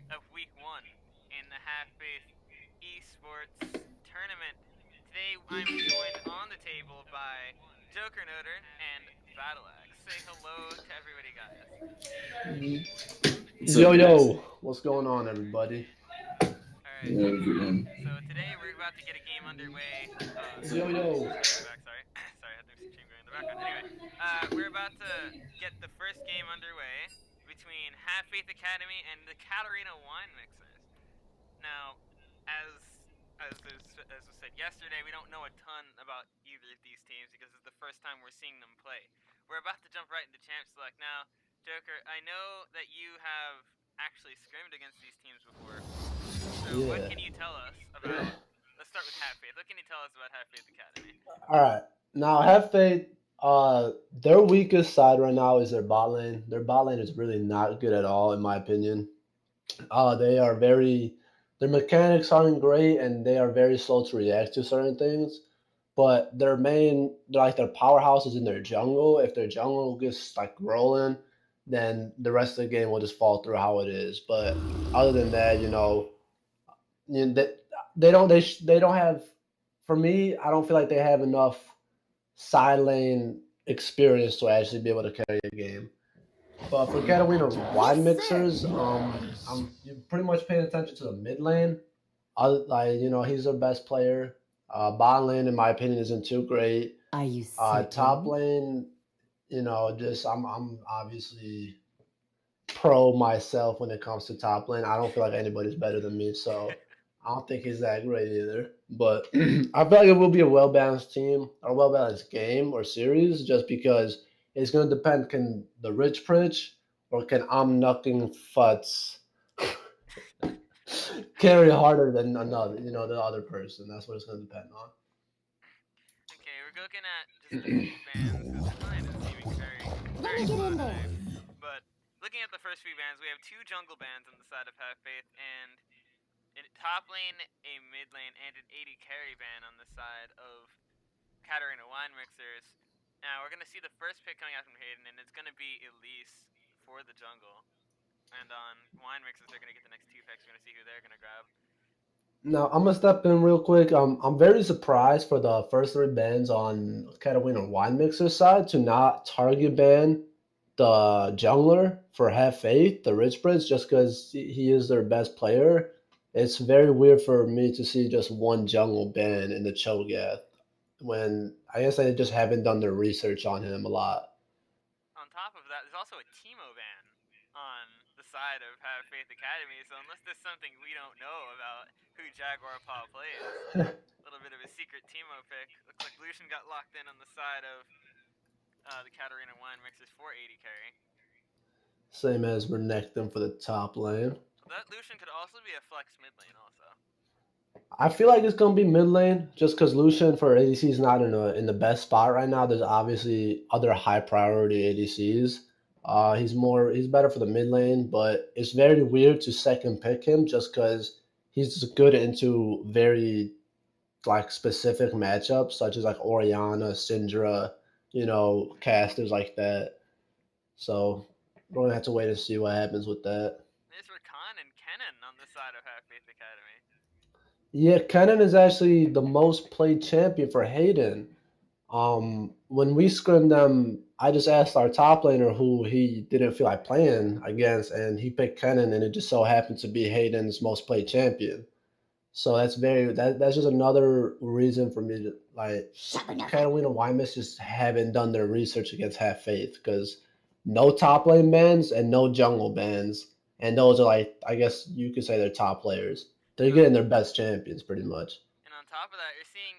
of week 1 in the Half-Faith Esports tournament. Today I'm joined on the table by Joker Noter and Battleaxe. Say hello to everybody, guys. What's Yo, up, guys? yo, what's going on, everybody? Alright, Yeah, everyone. so today we're about to get a game underway. Yo, yo. I'll be back, sorry. Sorry, I had the stream going in the background. Anyway, we're about to get the first game underway between Half Faith Academy and the Katarina Wine Mixers. Now, as was said yesterday, we don't know a ton about either of these teams because it's the first time we're seeing them play. We're about to jump right into Champ Select now. Joker, I know that you have actually scrimmed against these teams before. So what Yeah. can you tell us about? Let's start with Half Faith. What can you tell us about Half Faith Academy? All right. Now, have faith. Their weakest side right now is their bot lane. Their bot lane is really not good at all, in my opinion. They are very, their mechanics aren't great, and they are very slow to react to certain things. But their main, like their powerhouse is in their jungle. If their jungle gets like rolling, then the rest of the game will just fall through how it is. But other than that, they don't have. For me, I don't feel like they have enough side lane experience to actually be able to carry a game. But for Katarina wide mixers, I'm pretty much paying attention to the mid lane. Like he's their best player. Bot lane, in my opinion, isn't too great. Are you Top certain? lane, just I'm obviously pro myself when it comes to top lane. I don't feel like anybody's better than me, so I don't think he's that great either. But I feel like it will be a well balanced team or well balanced game or series, just because it's going to depend. Can the rich pritch or can I'm knocking futs carry harder than another, the other person? That's what it's going to depend on. Okay, we're looking at just a few bans because this line is seeming very, Let very me get slow in today. there. But looking at the first few bans, we have two jungle bans on the side of Half Faith, and a top lane, a mid lane, and an AD carry ban on the side of Katarina Wine Mixers. Now we're gonna see the first pick coming out from Hayden, and it's gonna be Elise for the jungle. And on Wine Mixers, they're gonna get the next two picks. We're gonna see who they're gonna grab. Now I'm gonna step in real quick. I'm very surprised for the first three bans on Katarina Wine Mixer side to not target ban the jungler for Have Faith, the Rich Prince, just because he is their best player. It's very weird for me to see just one jungle ban in the Cho'Gath when I guess they just haven't done their research on him a lot. On top of that, there's also a Teemo ban on the side of Have Faith Academy. So unless there's something we don't know about who Jaguar Paw plays, a little bit of a secret Teemo pick. Looks like Lucian got locked in on the side of the Katarina Wine Mixers for 80 carry. Same as Renekton for the top lane. That Lucian could also be a flex mid lane also. I feel like it's gonna be mid lane just because Lucian for ADC is not in the best spot right now. There's obviously other high priority ADCs. He's better for the mid lane, but it's very weird to second pick him just because he's good into very like specific matchups such as like Oriana, Syndra, casters like that. So we're gonna have to wait and see what happens with that. There's Rakan and Kennen on the side of Half Faith Academy. Yeah, Kennen is actually the most played champion for Hayden. When we scrimmed them, I just asked our top laner who he didn't feel like playing against, and he picked Kennen, and it just so happened to be Hayden's most played champion. So that's just another reason for me to like Katarina and Wymus just haven't done their research against Half Faith because no top lane bans and no jungle bans, and those are like I guess you could say they're top players. They're getting their best champions pretty much. And on top of that, you're seeing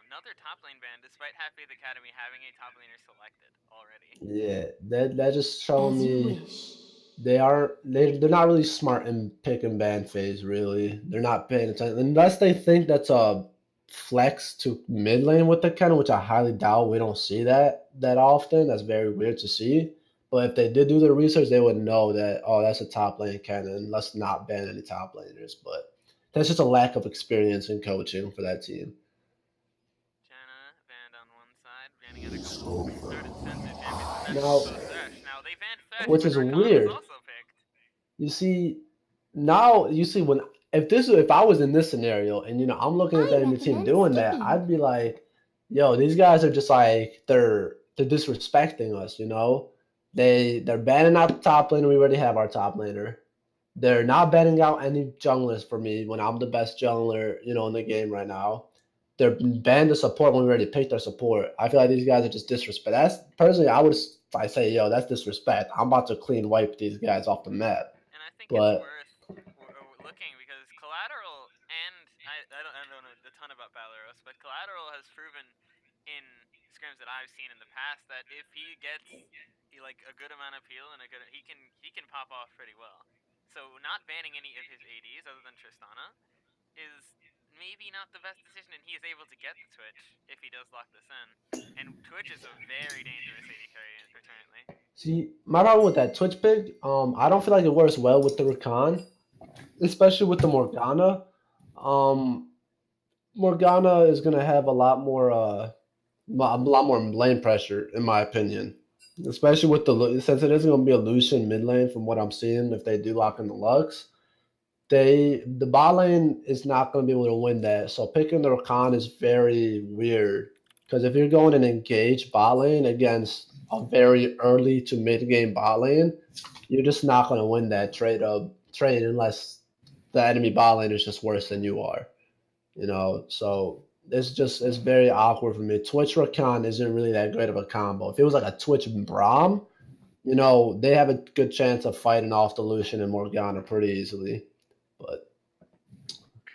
another top lane ban, despite Half Faith Academy having a top laner selected already. Yeah, that just showing As you me wish. they're not really smart in pick and ban phase. Really, they're not paying attention unless they think that's a flex to mid lane with the Ken, which I highly doubt. We don't see that often. That's very weird to see. But if they did do their research, they would know that that's a top lane cannon. Let's not ban any top laners. But that's just a lack of experience in coaching for that team. Janna banned on one side, banning out a couple of pre-started censored champions, and that's Now, also Thresh. Now they banned Thresh, which but is Rakan was weird. also picked. You see, now you see when if I was in this scenario and I'm looking at I that enemy team recommend doing that, skipping. I'd be like, yo, these guys are just like they're disrespecting us. They're banning out the top laner. We already have our top laner. They're not banning out any junglers for me when I'm the best jungler, in the game right now. They're banning the support when we already picked our support. I feel like these guys are just disrespect. That's personally, I say, yo, that's disrespect. I'm about to clean wipe these guys off the map. And I think it's But worth looking because Collateral and I don't know a ton about Valeros, but Collateral has proven in scrims that I've seen in the past that if he gets like a good amount of heal and he can pop off pretty well. So not banning any of his ADs other than Tristana is maybe not the best decision, and he is able to get the Twitch if he does lock this in. And Twitch is a very dangerous AD carry currently. see, my problem with that Twitch pick, I don't feel like it works well with the Rakan, especially with the Morgana. Um, Morgana is gonna have a lot more lane pressure, in my opinion. Especially with since it is going to be a Lucian mid lane, from what I'm seeing, if they do lock in the Lux, the bot lane is not going to be able to win that. So picking the Rakan is very weird because if you're going and engage bot lane against a very early to mid game bot lane, you're just not going to win that trade unless the enemy bot lane is just worse than you are. So it's very awkward for me. Twitch Rakan isn't really that great of a combo. If it was like a Twitch Braum, they have a good chance of fighting off the Lucian and Morgana pretty easily. But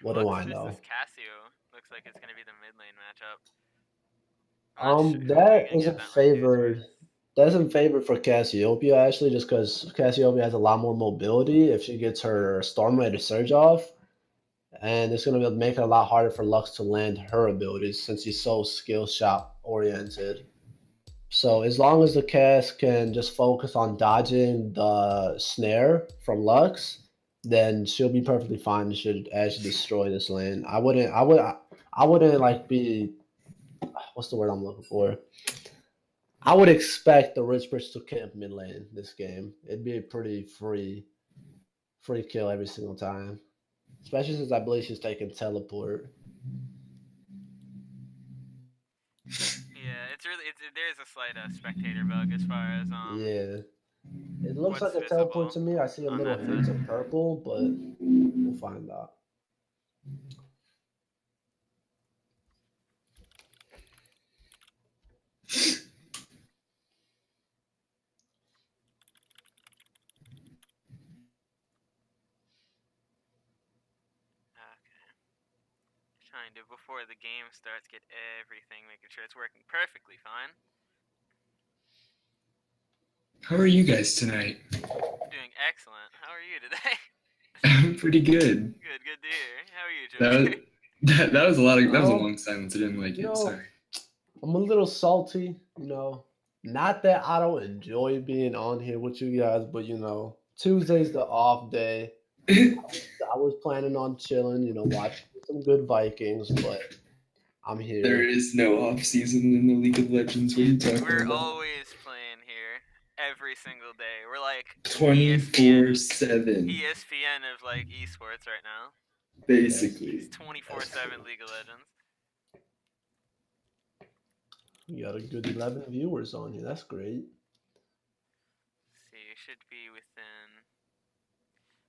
what do Lux I versus know? Cassio looks like it's going to be the mid lane matchup. I'm not sure who are That going to get isn't that much dudes favored. worth. That isn't favored for Cassiopeia actually, just because Cassiopeia has a lot more mobility if she gets her Storm Raider Surge off, and it's going to make it a lot harder for Lux to land her abilities since he's so skill shot oriented. So as long as the cast can just focus on dodging the snare from Lux, then she'll be perfectly fine. Should actually destroy this lane. I wouldn't like be. What's the word I'm looking for? I would expect the Rich Bridge to camp mid lane this game. It'd be a pretty free kill every single time. Especially since I believe she's taking teleport. Yeah, there is a slight spectator bug as far as Yeah. It looks like what's a teleport visible to me. I see a on little that side. hint of purple, but we'll find out. Okay. Trying to before the game starts get everything, making sure it's working perfectly fine. How are you guys tonight? I'm doing excellent. How are you today? I'm pretty good. Good to hear. How are you, That was, Joker? that was a Um, long silence. I didn't like you it. know, Sorry. I'm a little salty, Not that I don't enjoy being on here with you guys, but Tuesday's the off day. I was planning on chilling, watching some good Vikings, but I'm There here. is no off season in the League of Legends. What are you talking We're about? always playing here every single day. We're like ESPN 24/7, ESPN of like esports right now. That's It's basically. 24/7 League of Legends. You got a good 11 viewers on here. That's great. Let's see, should be within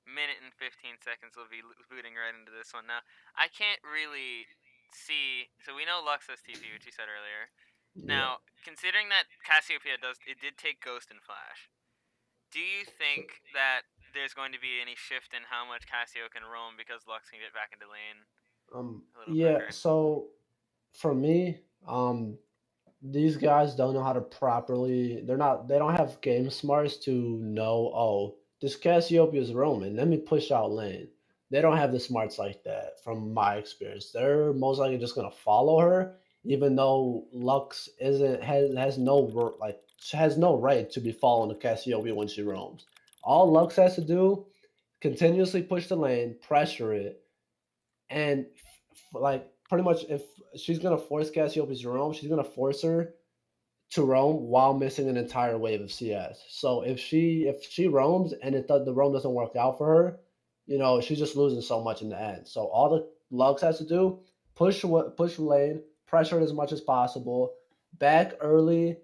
minute and 15 seconds. We'll be booting right into this one. Now, I can't really see. So we know Lux has TP, which you said earlier. Yeah. Now, considering that Cassiopeia did take Ghost and Flash, do you So, think that there's going to be any shift in how much Cassio can roam because Lux can get back into lane a little yeah. quicker? So for me, these guys don't know how to properly. They don't have game smarts to know. Oh, this Cassiopeia is Roman. Let me push out lane. They don't have the smarts like that, from my experience. They're most likely just gonna follow her, even though Lux isn't has no like has no right to be following the Cassiopeia when she roams. All Lux has to do continuously push the lane, pressure it, and like pretty much if she's gonna force Cassiopeia to roam, she's gonna force her to roam while missing an entire wave of CS. So if she roams and the roam doesn't work out for her, she's just losing so much in the end. So all the Lux has to do, push lane, pressure it as much as possible, back early,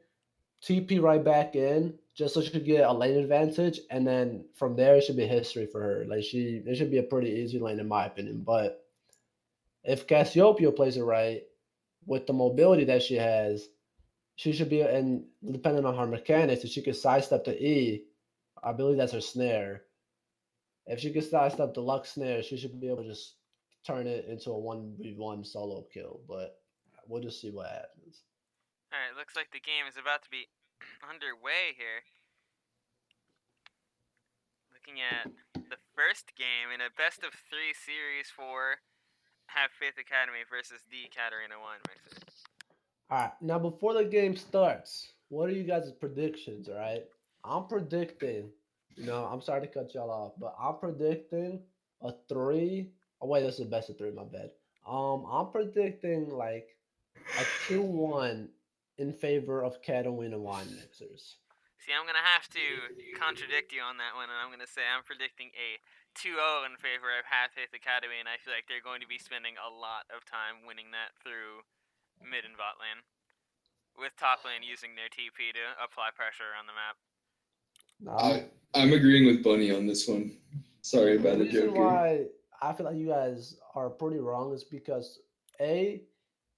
TP right back in, just so she could get a lane advantage, and then from there it should be history for her. Like it should be a pretty easy lane in my opinion. But if Cassiopeia plays it right with the mobility that she has, she should be, and depending on her mechanics, if she could sidestep the E, I believe that's her snare. If she could sidestep the Lux snare, she should be able to just turn it into a 1v1 solo kill. But we'll just see what happens. Alright, looks like the game is about to be underway here. Looking at the first game in a best-of-3 series for Have Faith Academy versus the Katarina Wine Mixer. All right, now before the game starts, what are you guys' predictions? All right, I'm predicting. I'm sorry to cut y'all off, but I'm predicting a three. Oh wait, this is the best of three. My bad. I'm predicting like a 2-1 in favor of Catalina wine mixers. See, I'm going to have to contradict you on that one, and I'm going to say I'm predicting a 2-0 in favor of Have Faith Academy, and I feel like they're going to be spending a lot of time winning that through mid and bot lane, with top lane using their TP to apply pressure around the map. I'm agreeing with Bunny on this one. Sorry about the reason Joker. why I feel like you guys are pretty wrong is because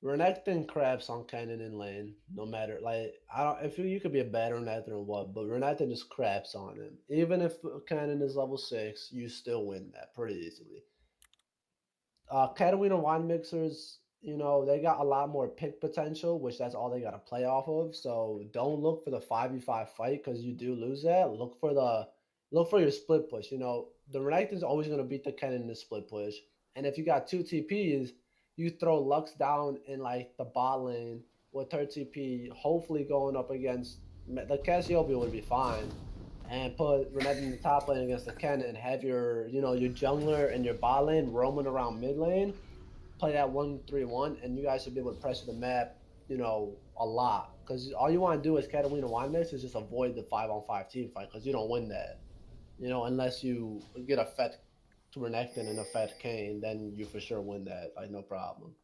Renekton craps on Cannon in lane, no matter I don't if you could be a bad Renekton or what, but Renekton just craps on him. Even if Cannon is level 6, you still win that pretty easily. Katarina wine mixers, they got a lot more pick potential, which that's all they got to play off of. So don't look for the 5v5 fight because you do lose that. Look for your split push. The Renekton's always going to beat the Kennen in the split push. And if you got two TPs, you throw Lux down in like the bot lane with her TP, hopefully going up against the Cassiopeia would be fine. And put Renekton in the top lane against the Kennen and have your jungler and your bot lane roaming around mid lane, play that 1-3-1, and you guys should be able to pressure the map, a lot. Because all you want to do as Catalina Wine Mix is just avoid the 5-on-5 team fight, because you don't win that. Unless you get a Fett to Renekton and a Fett Kane, then you for sure win that, like no problem.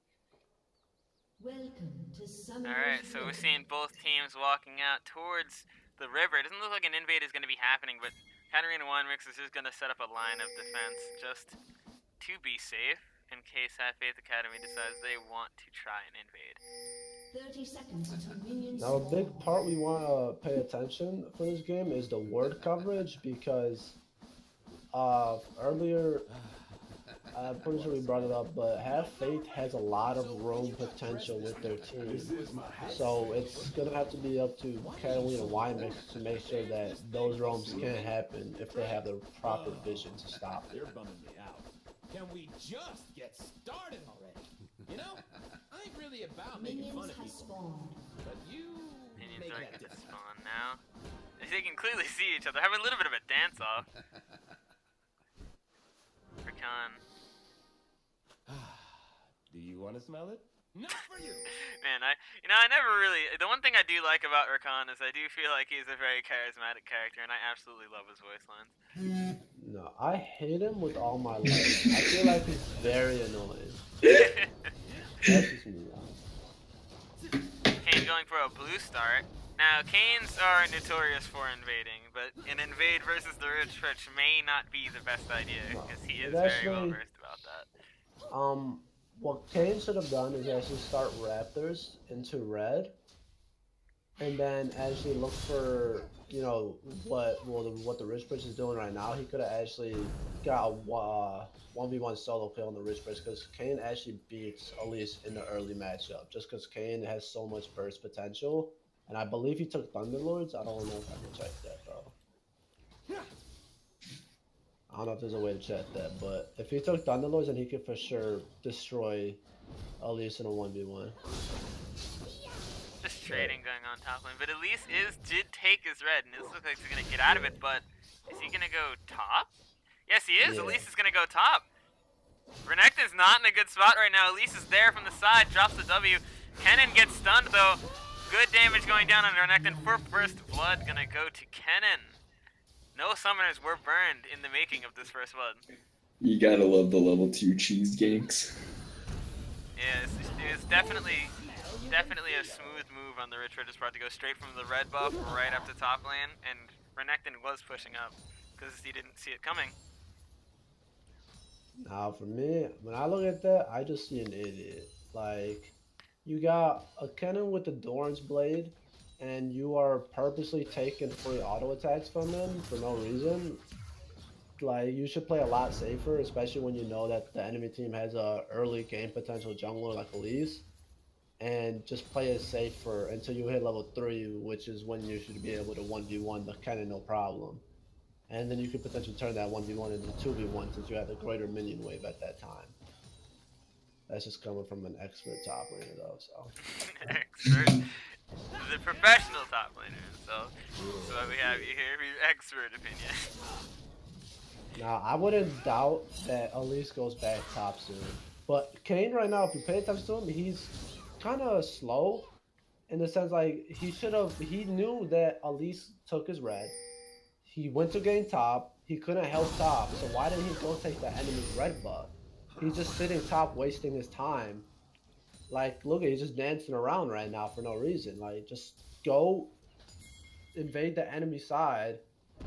Alright, so we're seeing both teams walking out towards the river. It doesn't look like an invade is going to be happening, but Katarina Wine Mix is just going to set up a line of defense just to be safe in case Have Faith Academy decides they want to try and invade. 30 seconds until minions. Now, a big part we want to pay attention for this game is the ward coverage, because earlier, I'm pretty sure we brought it up, but Have Faith has a lot of roam potential with their team. So it's going to have to be up to Catalina Wine Mix to make sure that those roams can't happen if they have the proper vision to stop it. They're bumming me out. Can we just get started already? I ain't really about making fun of people, but you Minions make are that going to different. spawn now. They can clearly see each other, having a little bit of a dance-off. Rakan. Do you want to smell it? Not for you. Man, I never really. The one thing I do like about Rakan is I do feel like he's a very charismatic character, and I absolutely love his voice lines. No, I hate him with all my life. I feel like he's very annoying. That's just me. Kane going for a blue start. Now, Canes are notorious for invading, but an invade versus the Rich Rich may not be the best idea, because he is very well versed about that. What Kane should have done is actually start Raptors into red, and then actually look for what the Rich Bridge is doing right now. He could have actually got a 1v1 solo kill on the Rich Bridge, because Kane actually beats Elise in the early matchup, just because Kane has so much burst potential, and I believe he took Thunderlords. I don't know if I can check that though. I don't know if there's a way to check that, but if he took Thunderlords, then he could for sure destroy Elise in a 1v1. Just trading going on top lane, but Elise did take his red, and it looks like he's gonna get out of it. But is he gonna go top? Yes, he is. Yeah. Elise is gonna go top. Renekton's not in a good spot right now. Elise is there from the side, drops the W. Kennen gets stunned though. good damage going down on Renekton for first blood. Gonna go to Kennen. No summoners were burned in the making of this first blood. You gotta love the level 2 cheese ganks. Yeah, it's definitely a smooth move on the Rich Ridges part to go straight from the red buff right up to top lane, and Renekton was pushing up because he didn't see it coming. Now, for me, when I look at that, I just see an idiot. Like, you got a Kennen with the Doran's Blade, and you are purposely taking free auto attacks from him for no reason. Like, you should play a lot safer, especially when you know that the enemy team has a early game potential jungler like Elise, and just play it safer until you hit level 3, which is when you should be able to 1v1 the Kennen no problem. And then you could potentially turn that 1v1 into 2v1 since you have the greater minion wave at that time. That's just coming from an expert top laner though, so. Expert. The professional top laner, so why we have you here for your expert opinion. Now, I wouldn't doubt that Elise goes back top soon. But Kane right now, if you pay attention to him, he's kind of slow in the sense like he knew that Elise took his red. He went to game top. He couldn't help top. So why didn't he go take the enemy's red buff? He's just sitting top wasting his time. Like, look, he's just dancing around right now for no reason. Like, just go invade the enemy side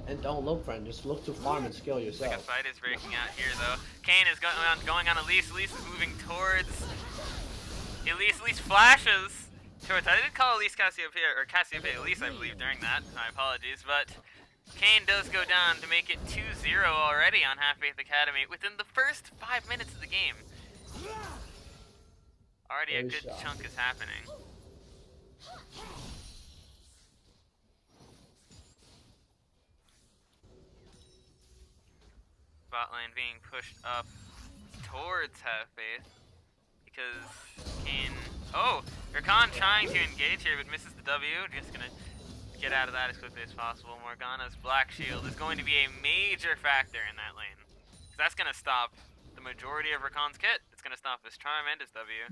and don't look for him. Just look to farm and skill yourself. Like a fight is breaking out here though. Kane is going on Elise. Elise is moving towards Elise. Elise flashes towards. I did call Elise Cassiopeia, or Cassiopeia Elise, I believe, during that. My apologies, but Kane does go down to make it 2-0 already on Half-Faith Academy within the first 5 minutes of the game. Already a good chunk is happening. Bot lane being pushed up towards Half-Faith because Kane... Oh! Rakan trying to engage here but misses the W. Just gonna get out of that as quickly as possible. Morgana's Black Shield is going to be a major factor in that lane. Because that's going to stop the majority of Rakan's kit. It's going to stop his Charm and his W.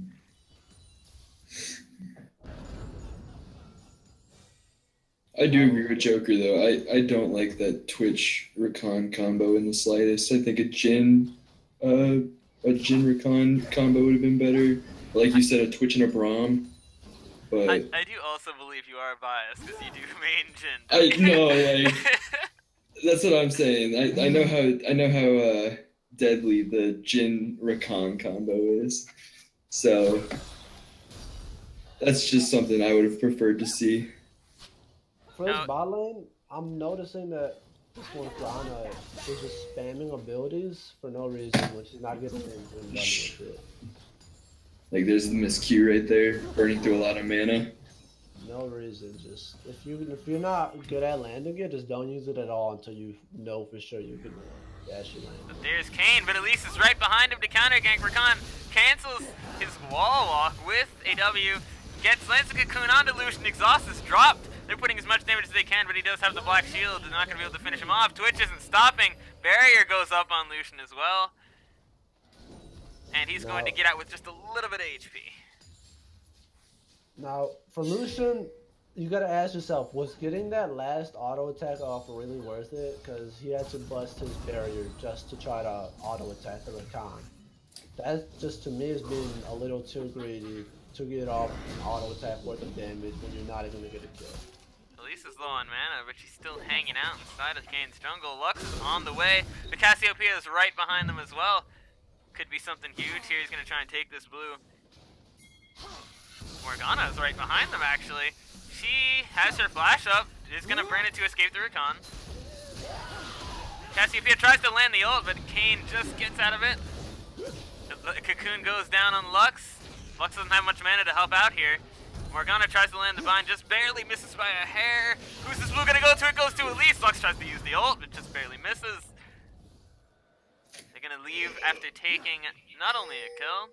I do agree with Joker though. I don't like that Twitch Rakan combo in the slightest. I think a Jhin Rakan combo would have been better. Like you said, a Twitch and a Braum. But I do also believe you are biased because you do main Jhin. I know, like that's what I'm saying. I know how deadly the Jhin Rakan combo is. So that's just something I would have preferred to see. For this bot lane, I'm noticing that this Morgana is just spamming abilities for no reason when she's not getting anything done with it. Like there's the Miss Q right there, burning through a lot of mana. No reason, just if you're not good at landing it, just don't use it at all until you know for sure you can dash your land. But there's Kane, but Elise is right behind him to counter gank. Rakan cancels his wall walk with a W, lands a cocoon onto Lucian. Exhaust is dropped. They're putting as much damage as they can, but he does have the Black Shield. They're not going to be able to finish him off. Twitch isn't stopping. Barrier goes up on Lucian as well. And he's going to get out with just a little bit of HP. Now, for Lucian, you gotta ask yourself, was getting that last auto attack off really worth it? Because he had to bust his barrier just to try to auto attack the Rakan. That just to me is being a little too greedy to get off an auto attack worth of damage when you're not even gonna get a kill. Elise is low on mana, but she's still hanging out inside of Kane's jungle. Lux is on the way. The Cassiopeia is right behind them as well. Could be something huge here. He's gonna try and take this blue. Morgana is right behind them, actually. She has her flash up. Is going to burn it to escape the Rakan. Cassiopeia tries to land the ult, but Kane just gets out of it. The cocoon goes down on Lux. Lux doesn't have much mana to help out here. Morgana tries to land the bind, just barely misses by a hair. Who's this blue going to go to? It goes to Elise. Lux tries to use the ult, but just barely misses. They're going to leave after taking not only a kill,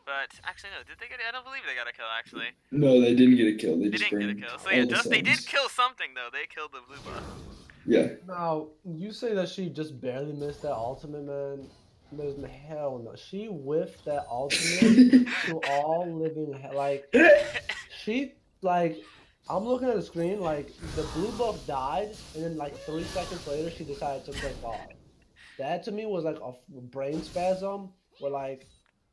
but actually no, did they get? I don't believe they got a kill actually. No, they didn't get a kill. They just didn't get a kill. So yeah, they did kill something though. They killed the blue buff. Yeah. Now you say that she just barely missed that ultimate, man. There's no hell no. She whiffed that ultimate to all living like she like I'm looking at the screen, like the blue buff died, and then like 3 seconds later she decided to click off. That to me was like a brain spasm, where like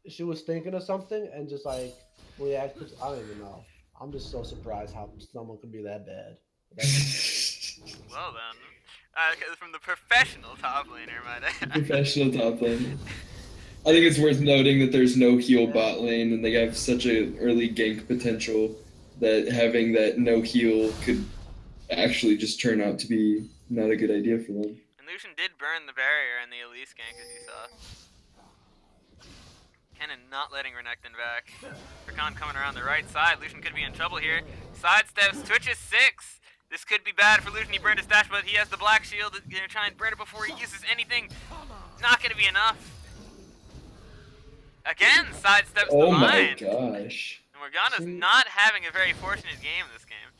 she was thinking of something and just like reacted. I don't even know. I'm just so surprised how someone could be that bad. Well then, from the professional top laner, might I add. Professional top lane. I think it's worth noting that there's no heal bot lane, and they have such a early gank potential that having that no heal could actually just turn out to be not a good idea for them. And Lucian did burn the barrier in the Elise gank, as you saw. Kennen not letting Renekton back. Rakan coming around the right side. Lucian could be in trouble here. Sidesteps, twitches 6. This could be bad for Lucian. He burned his dash, but he has the black shield. He's gonna try and burn it before he uses anything. Not gonna be enough. Again, sidesteps the Oh my vine. gosh. And Morgana's not having a very fortunate game this game.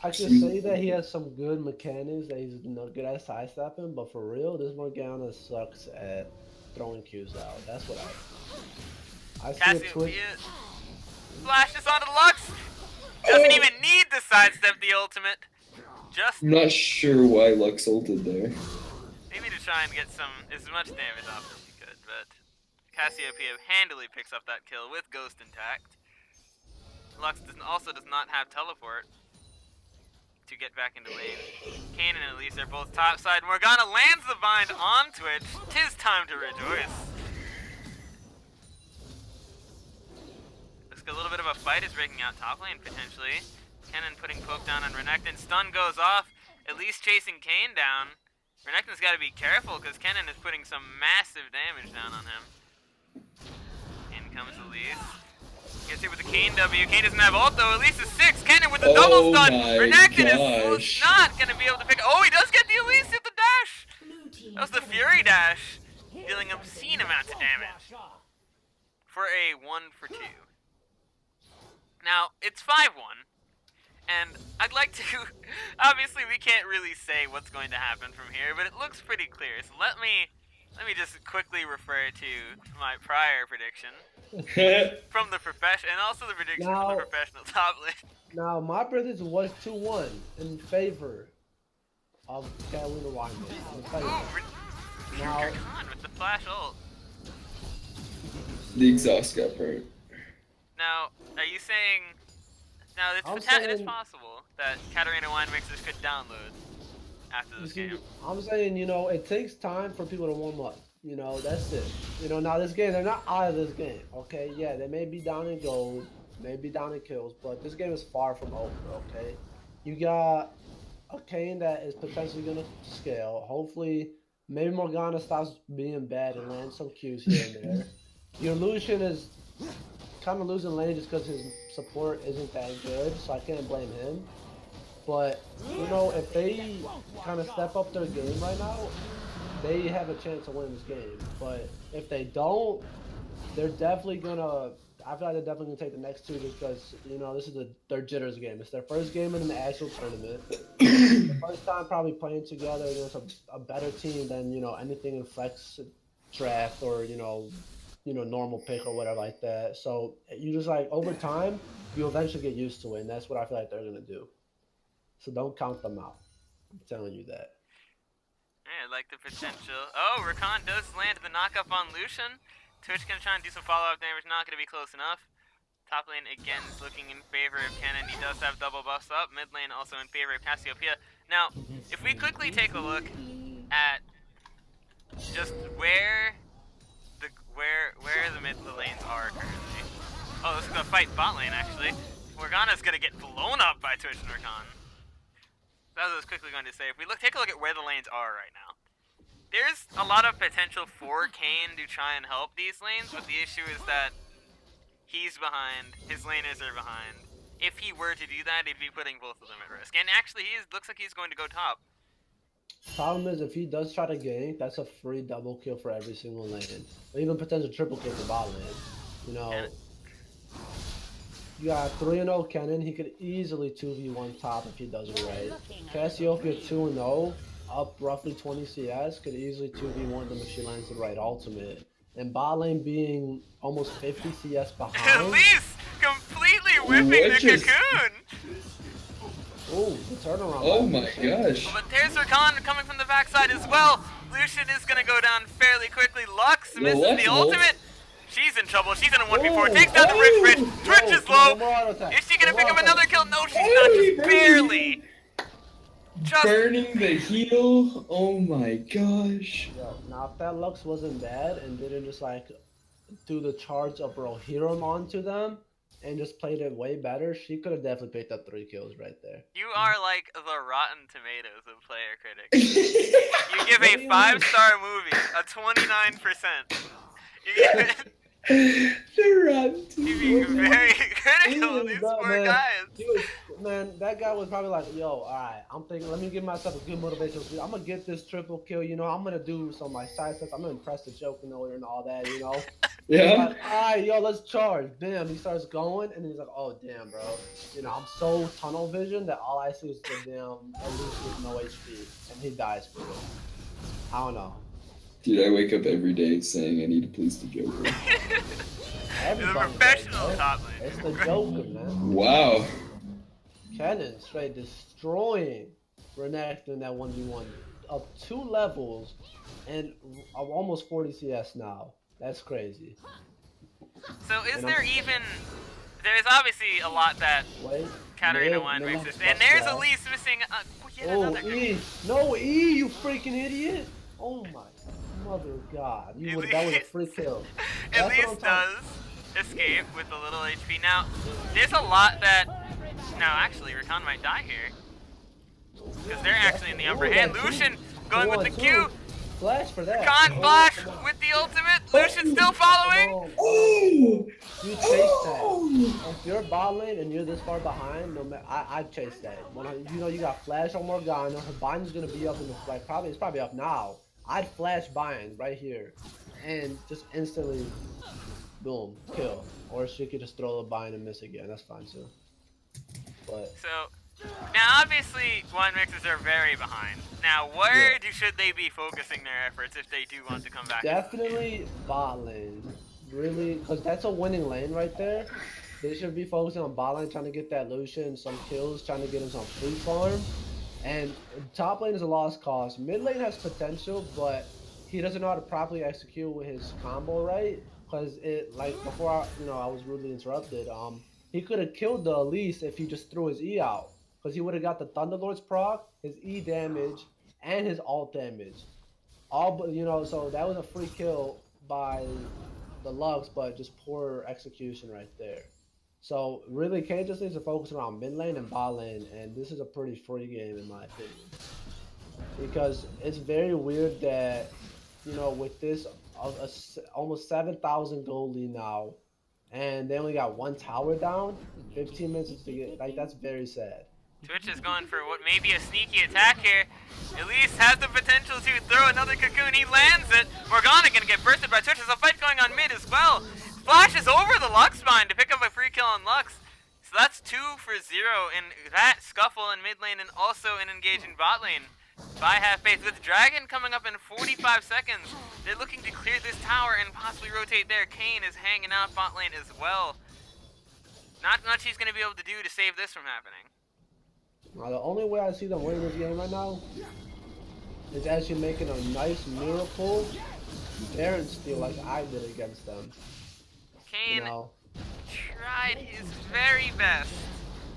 I could say that he has some good mechanics, that he's good at sidestepping, but for real, this Morgana sucks at throwing Qs out. That's what I see a twitch. Cassiopeia flashes onto Lux. Doesn't even need to sidestep the ultimate. Just I'm not sure why Lux ulted there. maybe to try and get as much damage off as he could, but Cassiopeia handily picks up that kill with Ghost intact. Lux also does not have teleport to get back into lane. Kanan and Elise are both topside. Morgana lands the bind on Twitch. 'Tis time to rejoice. Looks like a little bit of a fight is breaking out top lane potentially. Kennen putting poke down on Renekton. Stun goes off. Elise chasing Kayn down. Renekton's got to be careful because Kennen is putting some massive damage down on him. In comes Elise. Gets hit with the Kayn W. Kayn doesn't have ult though. Elise is 6. Kennen with the double stun. Renekton is not going to be able to pick. Oh, he does get the Elise with the dash. That was the Fury dash. Dealing obscene amounts of damage. For a 1-for-2. Now, it's 5-1. And I'd like to, obviously we can't really say what's going to happen from here, but it looks pretty clear. So let me just quickly refer to my prior prediction from the profession, and also the prediction from the professional top lane. Now, my prediction was 2-1 in favor of Katarina Weinman. Now, Rakan with the flash ult. The exhaust got burnt. Now, are you saying? Now, it is possible that Katarina Wine Mixers could download after this game. I'm saying, it takes time for people to warm up. That's it. Now this game, they're not out of this game, okay? Yeah, they may be down in gold, may be down in kills, but this game is far from over, okay? You got a Kayn that is potentially going to scale. Hopefully, maybe Morgana stops being bad and lands some Qs here and there. Your Lucian is kind of losing lane just because his support isn't that good, so I can't blame him. But, if they kind of step up their game right now, they have a chance to win this game. But if they don't, they're definitely going to, I feel like they're definitely going to take the next two just because, this is their jitters game. It's their first game in the actual tournament. The first time probably playing together against a better team than, anything in flex draft or, normal pick or whatever like that. So you just over time, you eventually get used to it, and that's what I feel like they're gonna do. So don't count them out. I'm telling you that. Yeah, I like the potential. Oh, Rakan does land the knock-up on Lucian. Twitch gonna try and do some follow-up damage, not gonna be close enough. Top lane again is looking in favor of Kennen. He does have double buffs up. Mid lane also in favor of Cassiopeia. Now, if we quickly take a look at just where the mid lanes are currently. Oh, this is gonna fight bot lane actually. Morgana's gonna get blown up by Twitch and Rakan. That's what I was quickly going to say. If we take a look at where the lanes are right now, there's a lot of potential for Kayn to try and help these lanes, but the issue is that he's behind, his laners are behind. If he were to do that, he'd be putting both of them at risk. And actually, looks like he's going to go top. Problem is, if he does try to gank, that's a free double kill for every single lane. Or even potential triple kill for bot lane. You got 3-0 Kennen. He could easily 2v1 top if he does it right. Cassiopeia 2-0, up roughly 20 CS, could easily 2v1 them if she lands the right ultimate. And bot lane being almost 50 CS behind. Elise completely whipping the cocoon! Oh, the turnaround. Oh my gosh. But there's Rakan coming from the backside as well. Lucian is gonna go down fairly quickly. Lux misses Lux the ult. ultimate. She's in trouble. She's in a 1v4. Oh, Takes down the Rich Rich. Twitch is low. One more auto attack. Is she gonna One pick more up auto another attack. kill? No, she's not. Just barely. Just Burning the heal. Oh my gosh. Yo, now if that Lux wasn't bad and didn't just like do the charge of Rohirrim onto them and just played it way better, she could have definitely picked up 3 kills right there. you are like the Rotten Tomatoes of player critics. You give a 5-star movie a 29%. You give it. They're rotten. You being very critical of these But, poor man, guys. he was, man, that guy was probably like, yo, alright, I'm thinking, let me give myself a good motivation. I'm gonna get this triple kill, you know, I'm gonna do some like side steps, I'm gonna impress the Joker and all that, you know. Yeah. Like, alright, yo, let's charge. Bam, he starts going, and then he's like, oh, damn, bro. You know, I'm so tunnel vision that all I see is the damn Elise with no HP, and he dies for it. I don't know. Dude, I wake up every day saying I need to please the Joker. He's a Everybody professional does, top man. It's laner. the Joker, man. Wow. Cannon straight destroying Renekton in that 1v1. Up 2 levels, and almost 40 CS now. That's crazy. So is And there even... There's obviously a lot that Wait. Katarina mid, 1 mid, makes this. plus And there's flash. Elise missing yet Oh, another... E! No, E, you freaking idiot! Oh my mother of God. You would, that was a free kill. That's what Elise I'm talking- does escape with a little HP. Now, there's a lot that... No, actually, Rakan might die here. Because they're actually in the upper Ooh, hand. that Lucian going with the Q. Flash for that. Rakan flash with the ultimate. Lucian still following. Oh! You chase Oh! that. If you're bot lane and you're this far behind, no matter, I'd chase that. When you know you got flash on Morgana, her bind's gonna be up in the like it's probably up now. I'd flash bind right here, and just instantly, boom, kill. Or she could just throw the bind and miss again. That's fine too. But So, now obviously, one mixes are very behind. Now, where should they be focusing their efforts if they do want to come back? definitely bot lane, really, because that's a winning lane right there. They should be focusing on bot lane, trying to get that Lucian some kills, trying to get him some free farm. And top lane is a lost cause. Mid lane has potential, but he doesn't know how to properly execute with his combo right. Because it, like before, I was rudely interrupted. He could have killed the Elise if he just threw his E out. Because he would have got the Thunderlord's proc, his E damage, and his ult damage. All but so that was a free kill by the Lux, but just poor execution right there. So really, K just needs to focus around mid lane and bot lane, and this is a pretty free game in my opinion. Because it's very weird that with this almost 7,000 gold lead now, and they only got 1 tower down, 15 minutes to get that's very sad. Twitch is going for what may be a sneaky attack here. Elise has the potential to throw another cocoon. He lands it. Morgana gonna get bursted by Twitch. There's a fight going on mid as well. Flashes over the Lux mine to pick up a free kill on Lux. So that's 2 for 0 in that scuffle in mid lane and also in engaging bot lane by Half-Faith. With Dragon coming up in 45 seconds, they're looking to clear this tower and possibly rotate there. Kane is hanging out bot lane as well. Not much he's going to be able to do to save this from happening. Now the only way I see them winning this game right now is actually making a nice miracle Baron steal like I did against them. Kane tried his very best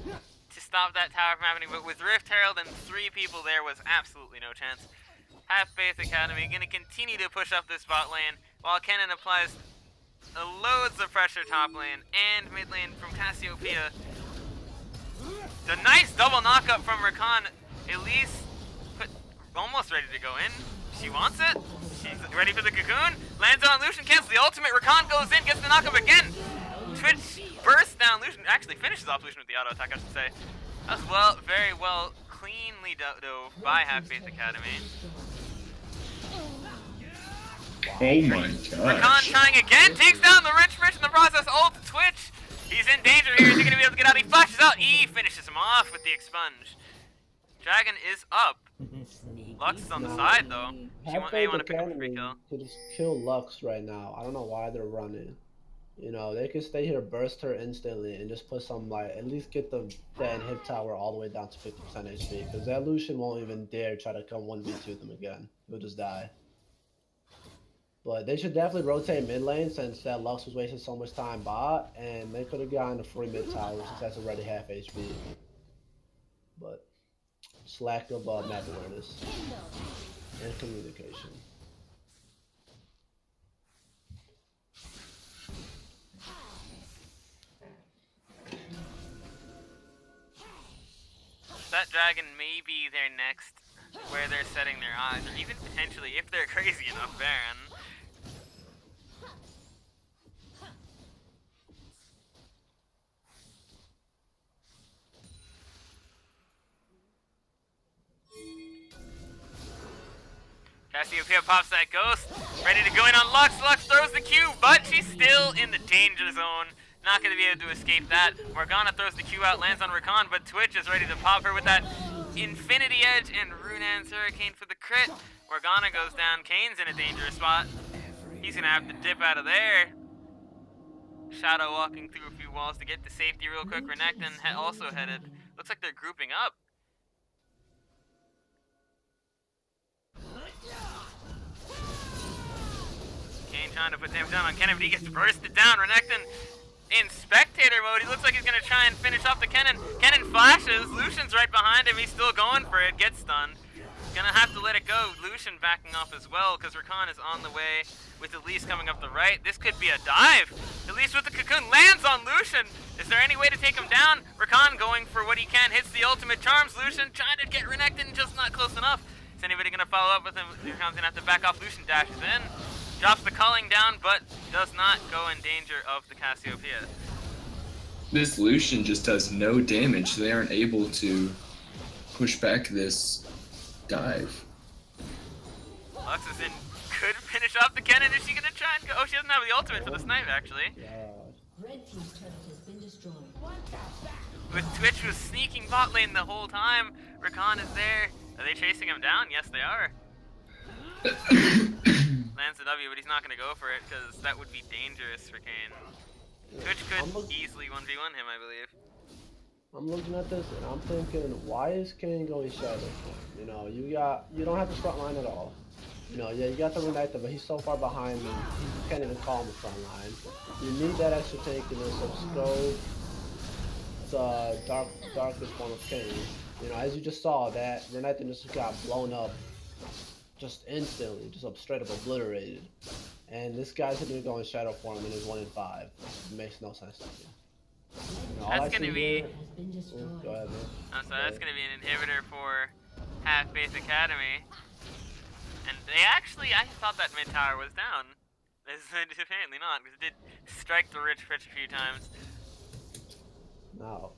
to stop that tower from happening, but with Rift Herald and 3 people there was absolutely no chance. Half-Faith Academy going to continue to push up this bot lane while Kennen applies loads of pressure top lane and mid lane from Cassiopeia. The nice double knockup from Rakan. Elise almost ready to go in. She wants it. She's ready for the cocoon. Lands on Lucian, cancels the ultimate. Rakan goes in, gets the knockup again. Twitch bursts down Lucian. Actually finishes off Lucian with the auto attack, I should say. That was very well, cleanly dove by Half-Faith Academy. Oh my Rakan gosh. trying again, takes down the Rich in the process. Ult Twitch. He's in danger here. Is he going to be able to get out? He flashes out. E finishes him off with the expunge. Dragon is up. Lux is on the side though. She may want to pick up a free kill. To just kill Lux right now. I don't know why they're running. You know, they could stay here, burst her instantly, and just put some, like, at least get that hip tower all the way down to 50% HP. Because that Lucian won't even dare try to come 1v2 them again. He'll just die. But they should definitely rotate mid lane since that Lux was wasting so much time bot. And they could have gotten a free mid tower since that's already half HP. But just lack of map awareness and communication. That dragon may be their next, where they're setting their eyes, or even potentially, if they're crazy enough, Baron. Cassiopeia pops that ghost, ready to go in on Lux. Lux throws the Q, but she's still in the danger zone. Not going to be able to escape that. Morgana throws the Q out, lands on Rakan, but Twitch is ready to pop her with that Infinity Edge and Runan's Hurricane for the crit. Morgana goes down. Kane's in a dangerous spot. He's going to have to dip out of there. Shadow walking through a few walls to get to safety real quick. Renekton also headed. Looks like they're grouping up. Kane trying to put damage down on Kennen, but he gets bursted down. Renekton in spectator mode. He looks like he's going to try and finish off the Kennen. Kennen flashes. Lucian's right behind him. He's still going for it. Gets stunned. Gonna have to let it go. Lucian backing off as well because Rakan is on the way with Elise coming up the right. This could be a dive. Elise with the cocoon lands on Lucian. Is there any way to take him down? Rakan going for what he can. Hits the ultimate charms. Lucian trying to get Renekton, just not close enough. Is anybody gonna follow up with him? Rakan's gonna have to back off. Lucian dashes in. Drops the culling down, but does not go in danger of the Cassiopeia. This Lucian just does no damage. They aren't able to push back this dive. Lux is in. Could finish off the Kennen. Is she gonna try and go? Oh, she doesn't have the ultimate for the snipe, actually. Red team's turret has been destroyed. With Twitch was sneaking bot lane the whole time. Rakan is there. Are they chasing him down? Yes, they are. Lands the W, but he's not gonna go for it because that would be dangerous for Kane. Twitch could easily 1v1 him, I believe. I'm looking at this and I'm thinking, why is Kane going shadow form? You know, you don't have the front line at all. You know, yeah, you got the Renekton, but he's so far behind me, you can't even call him the front line. You need that extra tank in this scope, the darkest form of Kane. You know, as you just saw, that Renekton just got blown up, just instantly, just straight up obliterated. And this guy's going to go in shadow form and is 1 in 5. It makes no sense to me. You know, That's gonna be. Go ahead, man. Oh, so that's gonna be an inhibitor for Half Faith Academy. And they actually, I thought that mid tower was down. It's apparently not, because it did strike the rich a few times. Now,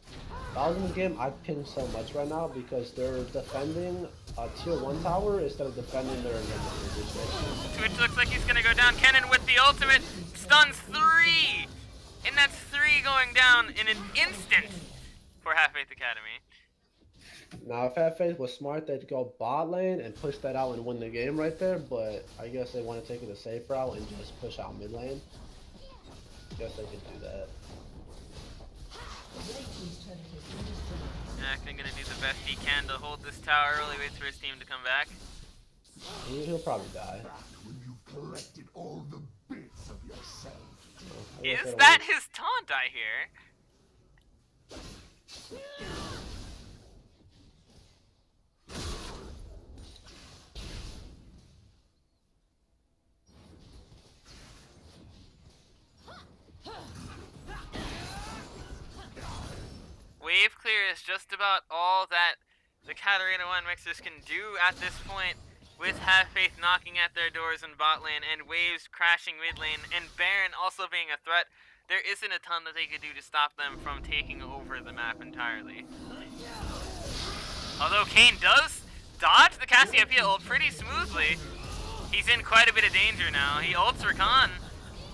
if I was in the game, I'd pin so much right now because they're defending a tier 1 tower instead of defending their inhibitor. Twitch looks like he's gonna go down. Kennen with the ultimate stuns 3! And that's 3 going down in an instant for Half Faith Academy. Now, if Half Faith was smart, they'd go bot lane and push that out and win the game right there, but I guess they want to take it a safe route and just push out mid lane. Guess they can do that. Acting gonna do the best he can to hold this tower early, waits for his team to come back. He'll probably die. Is that his taunt, I hear? Wave clear is just about all that the Katarina 1 mixers can do at this point, with Half Faith knocking at their doors in bot lane and Waves crashing mid lane and Baron also being a threat. There isn't a ton that they could do to stop them from taking over the map entirely. Although Kane does dodge the Cassiopeia ult pretty smoothly. He's in quite a bit of danger now. He ults Rakan,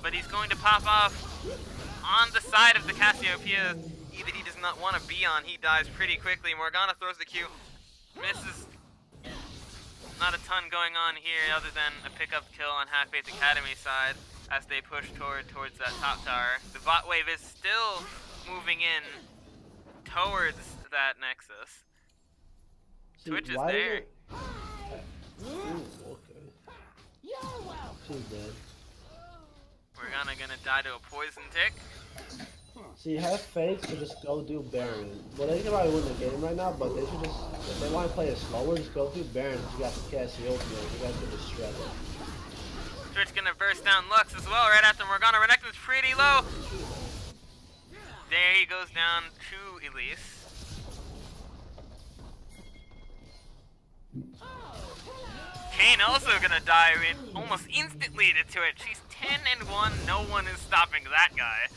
but he's going to pop off on the side of the Cassiopeia that he does not want to be on. He dies pretty quickly. Morgana throws the Q, misses. Not a ton going on here other than a pickup kill on Half Faith Academy side. as they push towards that top tower. The bot wave is still moving in towards that Nexus. See, Twitch is why did there. it? Ooh, okay. She's dead. Morgana gonna die to a poison tick. See, have faith to just go do Baron. Well, they can probably win the game right now, but they should just, if they want to play it slower, just go do Baron. You got the Cassiopeia. You guys can just shred it. Twitch gonna burst down Lux as well right after Morgana. Renekton's pretty low. There he goes down to Elise. Kayn also gonna die almost instantly to Twitch. She's 10-1. No one is stopping that guy.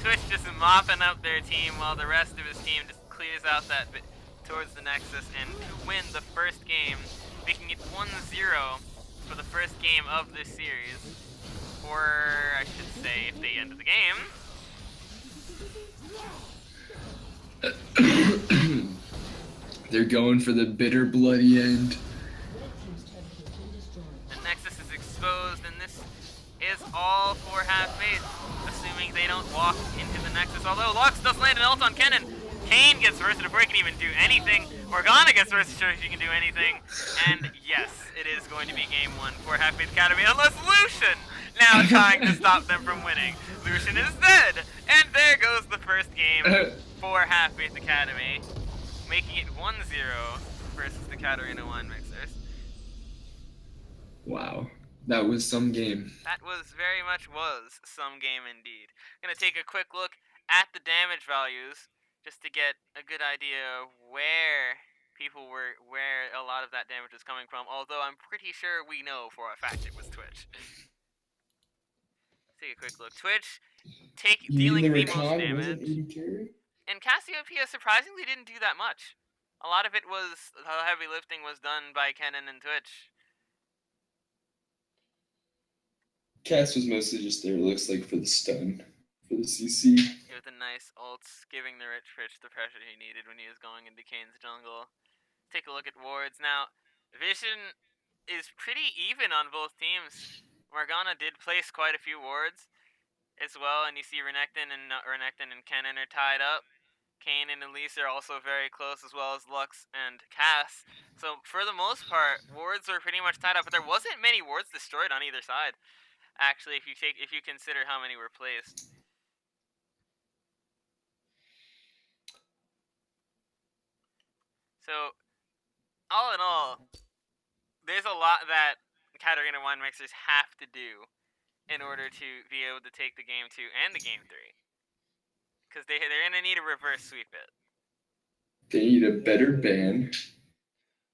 Twitch just mopping up their team while the rest of his team just clears out that bit towards the Nexus, and to win the first game, making it 1-0 for the first game of this series. Or I should say, if they end the game. They're going for the bitter, bloody end. The Nexus is exposed, and this is all for Half-Faith, assuming they don't walk into the Nexus. Although Lux does land an ult on Kennen. Kayn gets roasted before he can even do anything. Morgana gets roasted before she can do anything. And yes, it is going to be game 1 for Half-Faith Academy, unless Lucian now trying to stop them from winning. Lucian is dead, and there goes the first game for Half-Faith Academy, making it 1-0 versus the Katarina Wine Mixers. Wow, that was some game. That very much was some game indeed. Gonna take a quick look at the damage values just to get a good idea of where a lot of that damage was coming from, although I'm pretty sure we know for a fact it was Twitch. Take a quick look. Twitch dealing the most damage. And Cassiopeia surprisingly didn't do that much. A lot of it was, the heavy lifting was done by Kennen and Twitch. Cass was mostly just there, it looks like, for the stun, for the CC. With the nice ults, giving the Rich Rich the pressure he needed when he was going into Kane's jungle. Take a look at wards. Now, Vision is pretty even on both teams. Morgana did place quite a few wards as well, and you see Renekton and Kennen are tied up. Kayn and Elise are also very close, as well as Lux and Cass. So for the most part, wards are pretty much tied up, but there wasn't many wards destroyed on either side. Actually, if you consider how many were placed. So, all in all, there's a lot that Katarina Wine Mixers have to do in order to be able to take the game 2 and the game 3. Because they're going to need to reverse sweep it. They need a better ban.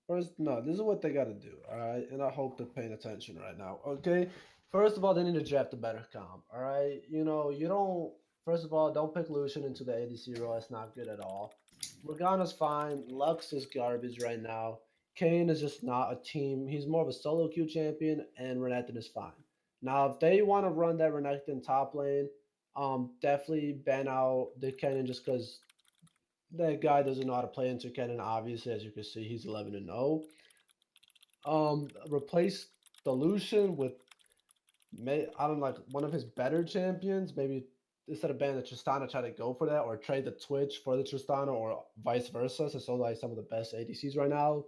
First, no, this is what they got to do, all right? And I hope they're paying attention right now, okay? First of all, they need to draft a better comp, all right? You know, first of all, don't pick Lucian into the ADC role. That's not good at all. Morgana's fine. Lux is garbage right now. Kayn is just not a team. He's more of a solo queue champion, and Renekton is fine. Now, if they want to run that Renekton top lane, definitely ban out the Kennen just because that guy doesn't know how to play into Kennen. Obviously, as you can see, he's 11-0. Replace the Lucian with one of his better champions. Maybe instead of banning the Tristana, try to go for that, or trade the Twitch for the Tristana, or vice versa. So it's like some of the best ADCs right now.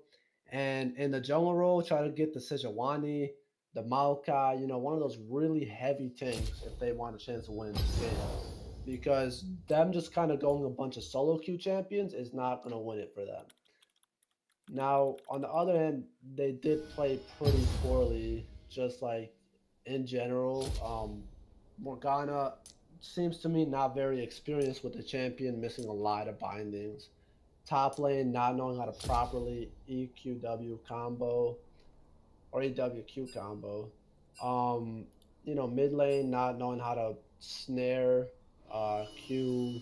And in the jungle role, try to get the Sejuani, the Maokai, one of those really heavy tanks if they want a chance to win this game. Because them just kind of going a bunch of solo queue champions is not going to win it for them. Now, on the other hand, they did play pretty poorly, just like in general. Morgana seems to me not very experienced with the champion, missing a lot of bindings. Top lane, not knowing how to properly EQW combo or EWQ combo. Mid lane, not knowing how to snare, Q,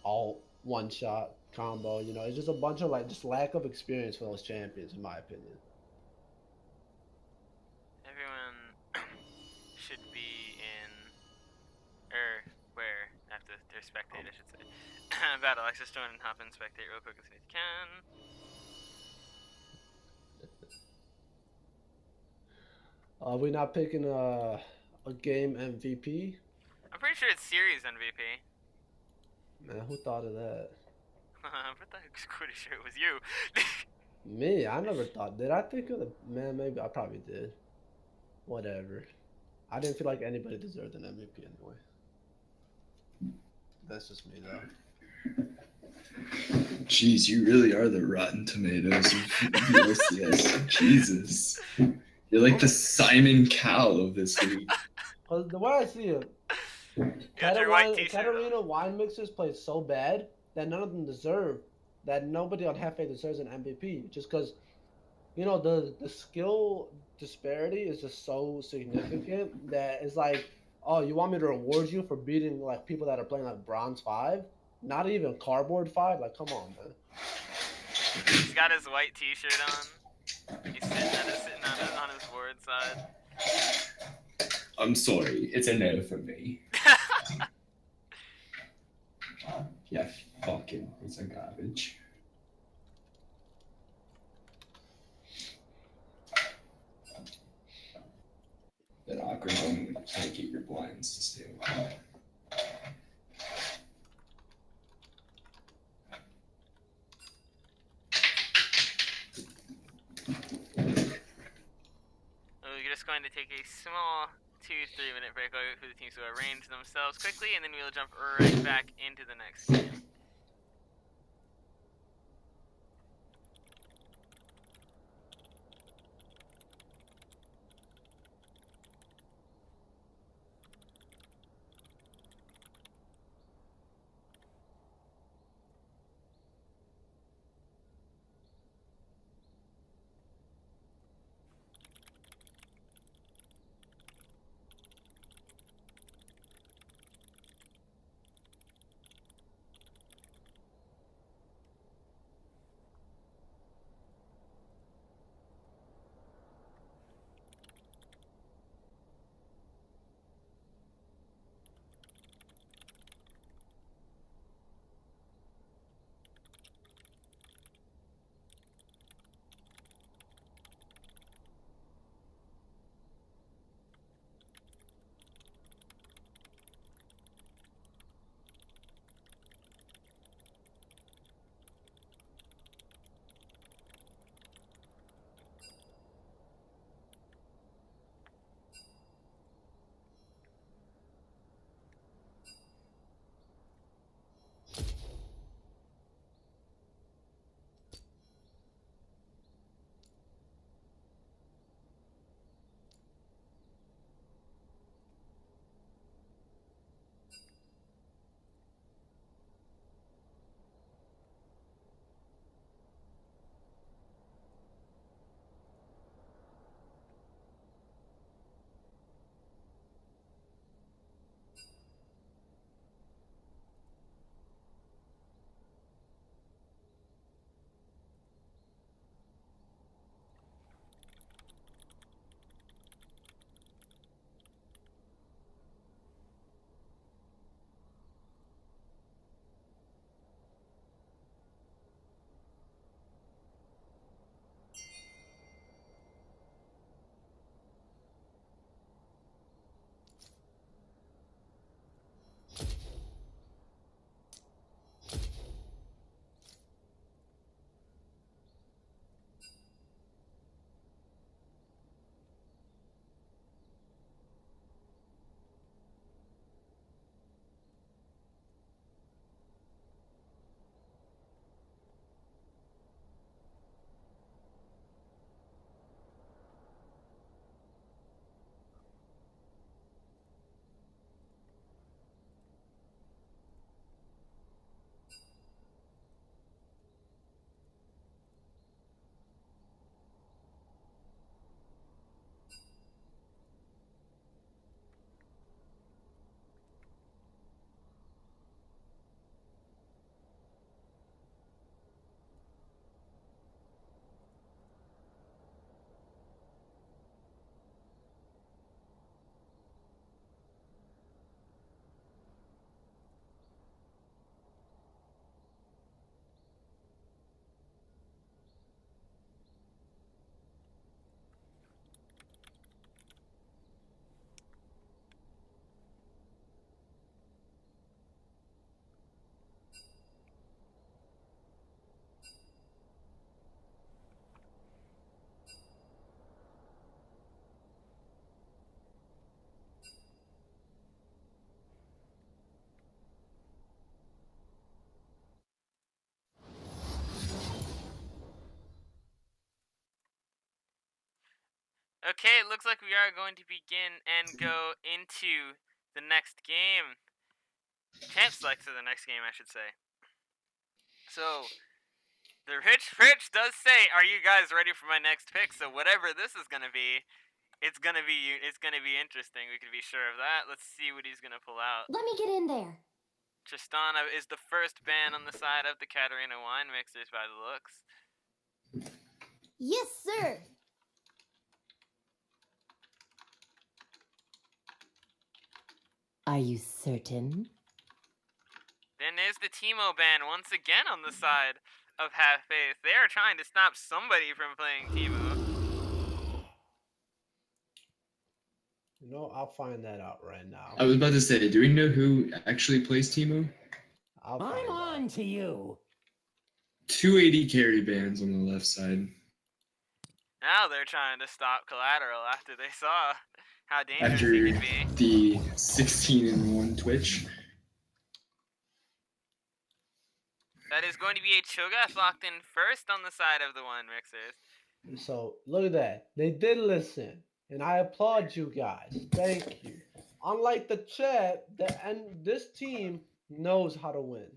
alt, one shot combo. It's just a bunch of just lack of experience for those champions, in my opinion. Everyone should be in, where? I have to bad, Alexis. Join and hop in, spectate real quick as soon as you can. Are we not picking a game MVP? I'm pretty sure it's series MVP. Man, who thought of that? I'm pretty sure it was you. Me? I never thought. Did I think of the man? Maybe I probably did. Whatever. I didn't feel like anybody deserved an MVP anyway. That's just me though. Jeez, you really are the Rotten Tomatoes of the LCS. Jesus. You're like the Simon Cowell of this league. Cause the way I see it, Katarina wine mixers played so bad that none of them deserve. That nobody on Half A deserves an MVP. Just because, you know, the skill disparity is just so significant that it's like, oh, you want me to reward you for beating like people that are playing like Bronze 5? Not even Cardboard 5? Like, come on, man. He's got his white t-shirt on. He's sitting on his board side. I'm sorry, it's a no for me. Yeah, fucking piece of garbage. That awkward moment when you can't keep your blinds to stay away. We're just going to take a small 2-3 minute break for the teams to arrange themselves quickly, and then we'll jump right back into the next game. Okay, it looks like we are going to begin and go into the next game. Champ select for the next game, I should say. So, the Rich does say, "Are you guys ready for my next pick?" So whatever this is gonna be, it's gonna be interesting. We can be sure of that. Let's see what he's gonna pull out. Let me get in there. Tristana is the first ban on the side of the Katarina wine mixers by the looks. Yes, sir. Are you certain? Then there's the Teemo ban once again on the side of Half Faith. They are trying to stop somebody from playing Teemo. You know, I'll find that out right now. I was about to say, do we know who actually plays Teemo? I'm on to you. 280 carry bans on the left side. Now they're trying to stop Collateral after they saw how dangerous After he could be. the 16-1 Twitch. That is going to be a Cho'Gath locked in first on the side of the wine mixers. So look at that. They did listen, and I applaud you guys. Thank you. Unlike the chat, this team knows how to win.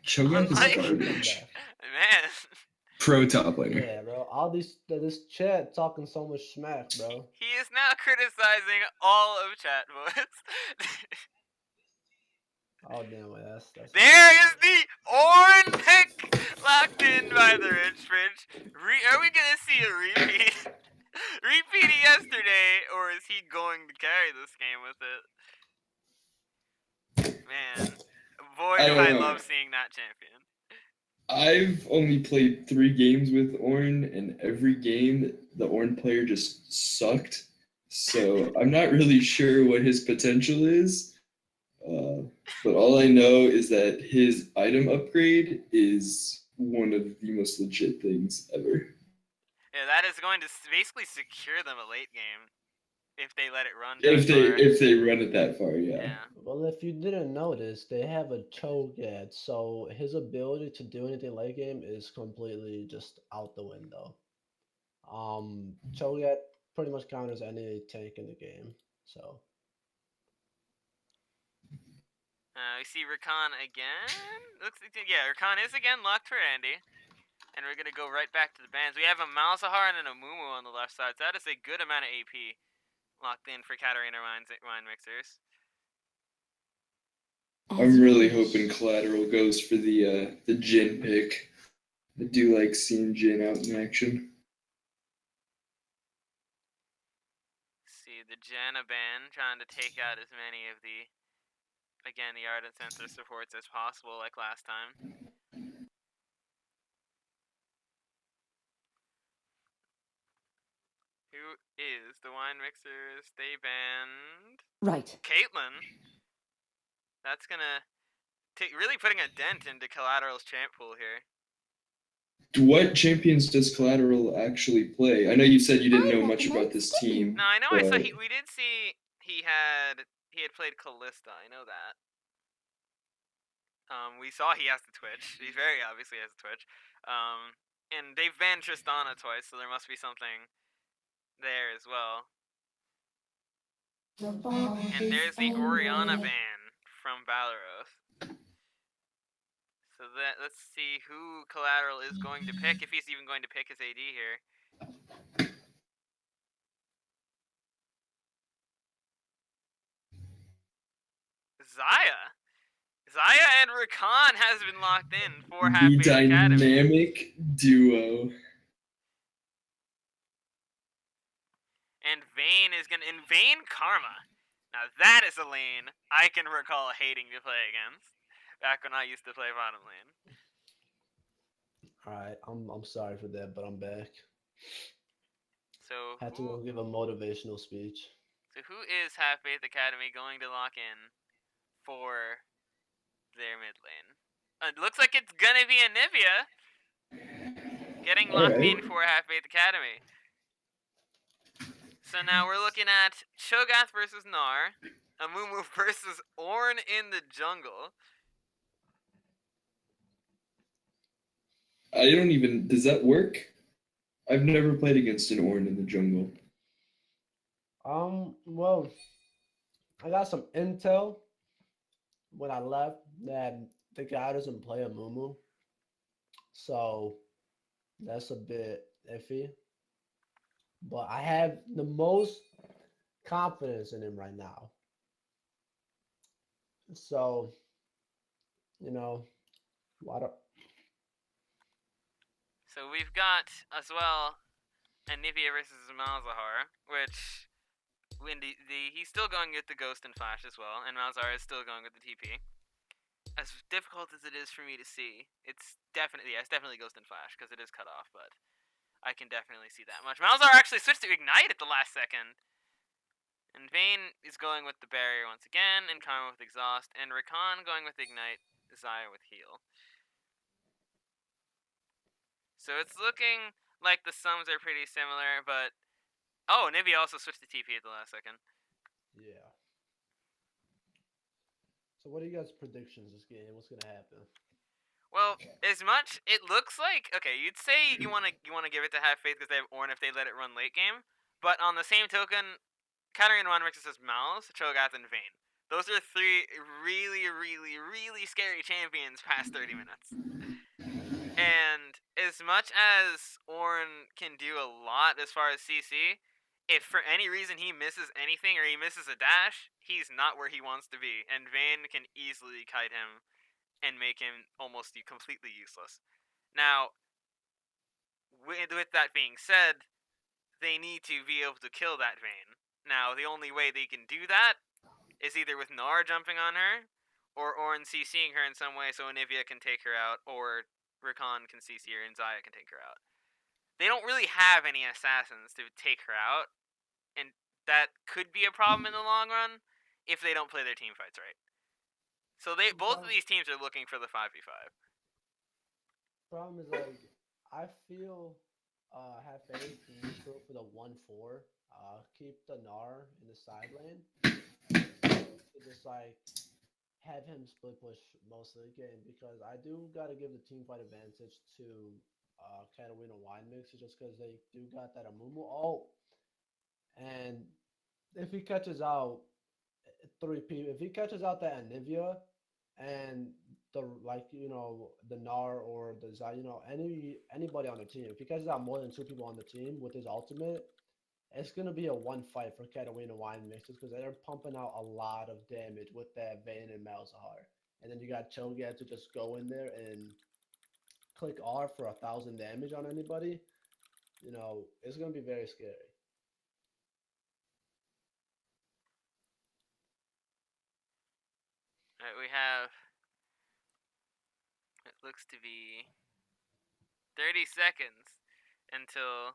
Cho'Gath is Unlike- garbage. Man. Pro top laner. Yeah, bro. All this chat talking so much smack, bro. He is now criticizing all of chat boys. Oh damn, that's There is the orange pick locked in by the Rich Fridge. Are we gonna see a repeat? Repeating yesterday, or is he going to carry this game with it? Man, boy, do I love seeing that champion. I've only played 3 games with Ornn, and every game the Ornn player just sucked. So I'm not really sure what his potential is. But all I know is that his item upgrade is one of the most legit things ever. Yeah, that is going to basically secure them a late game if they let it run. If they run it that far, yeah. Well, if you didn't notice, they have a Cho'Gath, so his ability to do anything late game is completely just out the window. Cho'Gath pretty much counters any tank in the game, so. We see Rakan again. Looks like, yeah, Rakan is again locked for Andy. And we're going to go right back to the bans. We have a Malzahar and an Amumu on the left side. So that is a good amount of AP locked in for Katarina wine mixers. I'm really hoping Collateral goes for the Jhin pick. I do like seeing Jhin out in action. See the Janna ban trying to take out as many of the Ardent Sensor supports as possible like last time. Who is the wine mixers? They banned Caitlyn. That's gonna really putting a dent into Collateral's champ pool here. What champions does Collateral actually play? I know you said you didn't know much about this team. No, I know. We did see he had played Kalista. I know that. We saw he has the Twitch. He very obviously has the Twitch. And they've banned Tristana twice, so there must be something there as well. And there's the Orianna ban from Balroth. So let's see who Collateral is going to pick, if he's even going to pick his AD here. Zaya and Rakan has been locked in for Half Faith Academy. The dynamic duo. And Vayne Karma. Now that is a lane I can recall hating to play against. Back when I used to play bottom lane. Alright, I'm sorry for that, but I'm back. So had to go give a motivational speech. So who is Half Faith Academy going to lock in for their mid lane? It looks like it's gonna be Anivia getting locked in for Half Faith Academy. So now we're looking at Cho'Gath versus Gnar, Amumu versus Ornn in the jungle. Does that work? I've never played against an Ornn in the jungle. Well, I got some intel when I left that the guy doesn't play a Mumu, so that's a bit iffy. But I have the most confidence in him right now. So, you know, why don't So we've got as well Anivia versus Malzahar, which when he's still going with the Ghost and Flash as well, and Malzahar is still going with the TP. As difficult as it is for me to see, it's definitely Ghost and Flash because it is cut off, but I can definitely see that much. Malzahar actually switched to Ignite at the last second. And Vayne is going with the barrier once again, and Karma with exhaust, and Rakan going with ignite, Xayah with heal. So it's looking like the sums are pretty similar, but oh, Nibby also switched to TP at the last second. yeah. So what are you guys' predictions this game? What's gonna happen? Well, as much it looks like okay, you'd say you wanna give it to Have Faith because they have Ornn if they let it run late game, but on the same token, Katarina One versus Mouse, Cho'Gath, and Vayne. Those are three really scary champions past 30 minutes. And as much as Ornn can do a lot as far as CC, if for any reason he misses anything or he misses a dash, he's not where he wants to be. And Vayne can easily kite him and make him almost completely useless. Now, with that being said, they need to be able to kill that Vayne. Now, the only way they can do that is either with Nara jumping on her, or Ornn CCing her in some way so Anivia can take her out, or Rakan can CC her and Xayah can take her out. They don't really have any assassins to take her out, and that could be a problem in the long run if they don't play their team fights right. So both of these teams are looking for the 5v5. Problem is like I feel have faith in you go for the 1-4. Keep the Gnar in the side lane. Just like have him split push most of the game because I do gotta give the team fight advantage to Katarina Wine Mixer just because they do got that Amumu ult. And if he catches out three people, if he catches out that Anivia and the the Gnar or the Zai, anybody on the team, if he catches out more than two people on the team with his ultimate, it's gonna be a one fight for Katarina Wine Mixers because they're pumping out a lot of damage with that Vayne and Malzahar. And then you got Cho'Gath to just go in there and click R for 1,000 damage on anybody. It's gonna be very scary. Alright, we have it looks to be 30 seconds until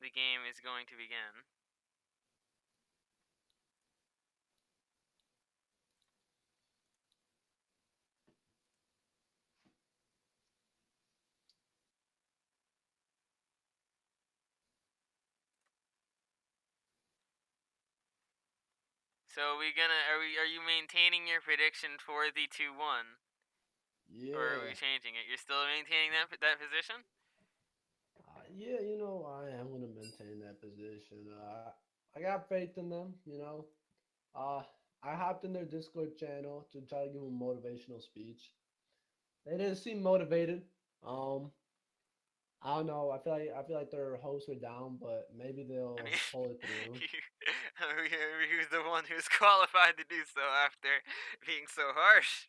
the game is going to begin. So are you maintaining your prediction for the 2-1? Yeah. Or are we changing it? You're still maintaining that position? Yeah, I am gonna maintain that position. I got faith in them. Uh, I hopped in their Discord channel to try to give them a motivational speech. They didn't seem motivated. Um, I don't know. I feel like their hopes are down, but maybe I they'll mean, pull it through. who's the one who's qualified to do so after being so harsh?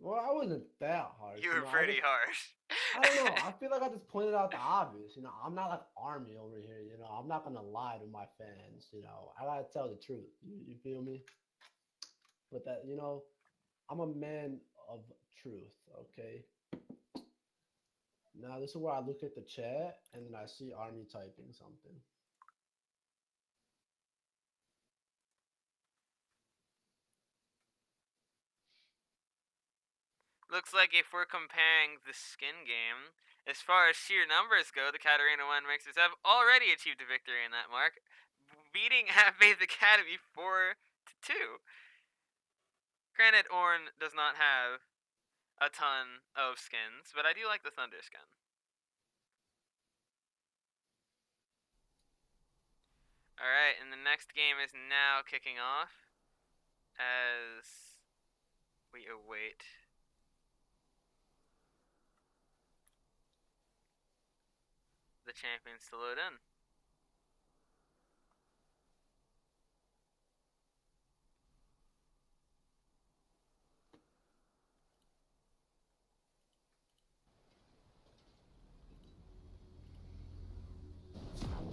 Well, I wasn't that harsh. You were pretty harsh. I don't know. I feel like I just pointed out the obvious. I'm not like Army over here. I'm not gonna lie to my fans. I gotta tell the truth. You feel me? But that, I'm a man of truth. Okay. Now this is where I look at the chat and then I see Army typing something. Looks like if we're comparing the skin game, as far as sheer numbers go, the Katarina One Mixers have already achieved a victory in that mark, beating Half Faith Academy 4-2. Granted, Ornn does not have a ton of skins, but I do like the Thunder skin. Alright, and the next game is now kicking off as we await the champions to load in.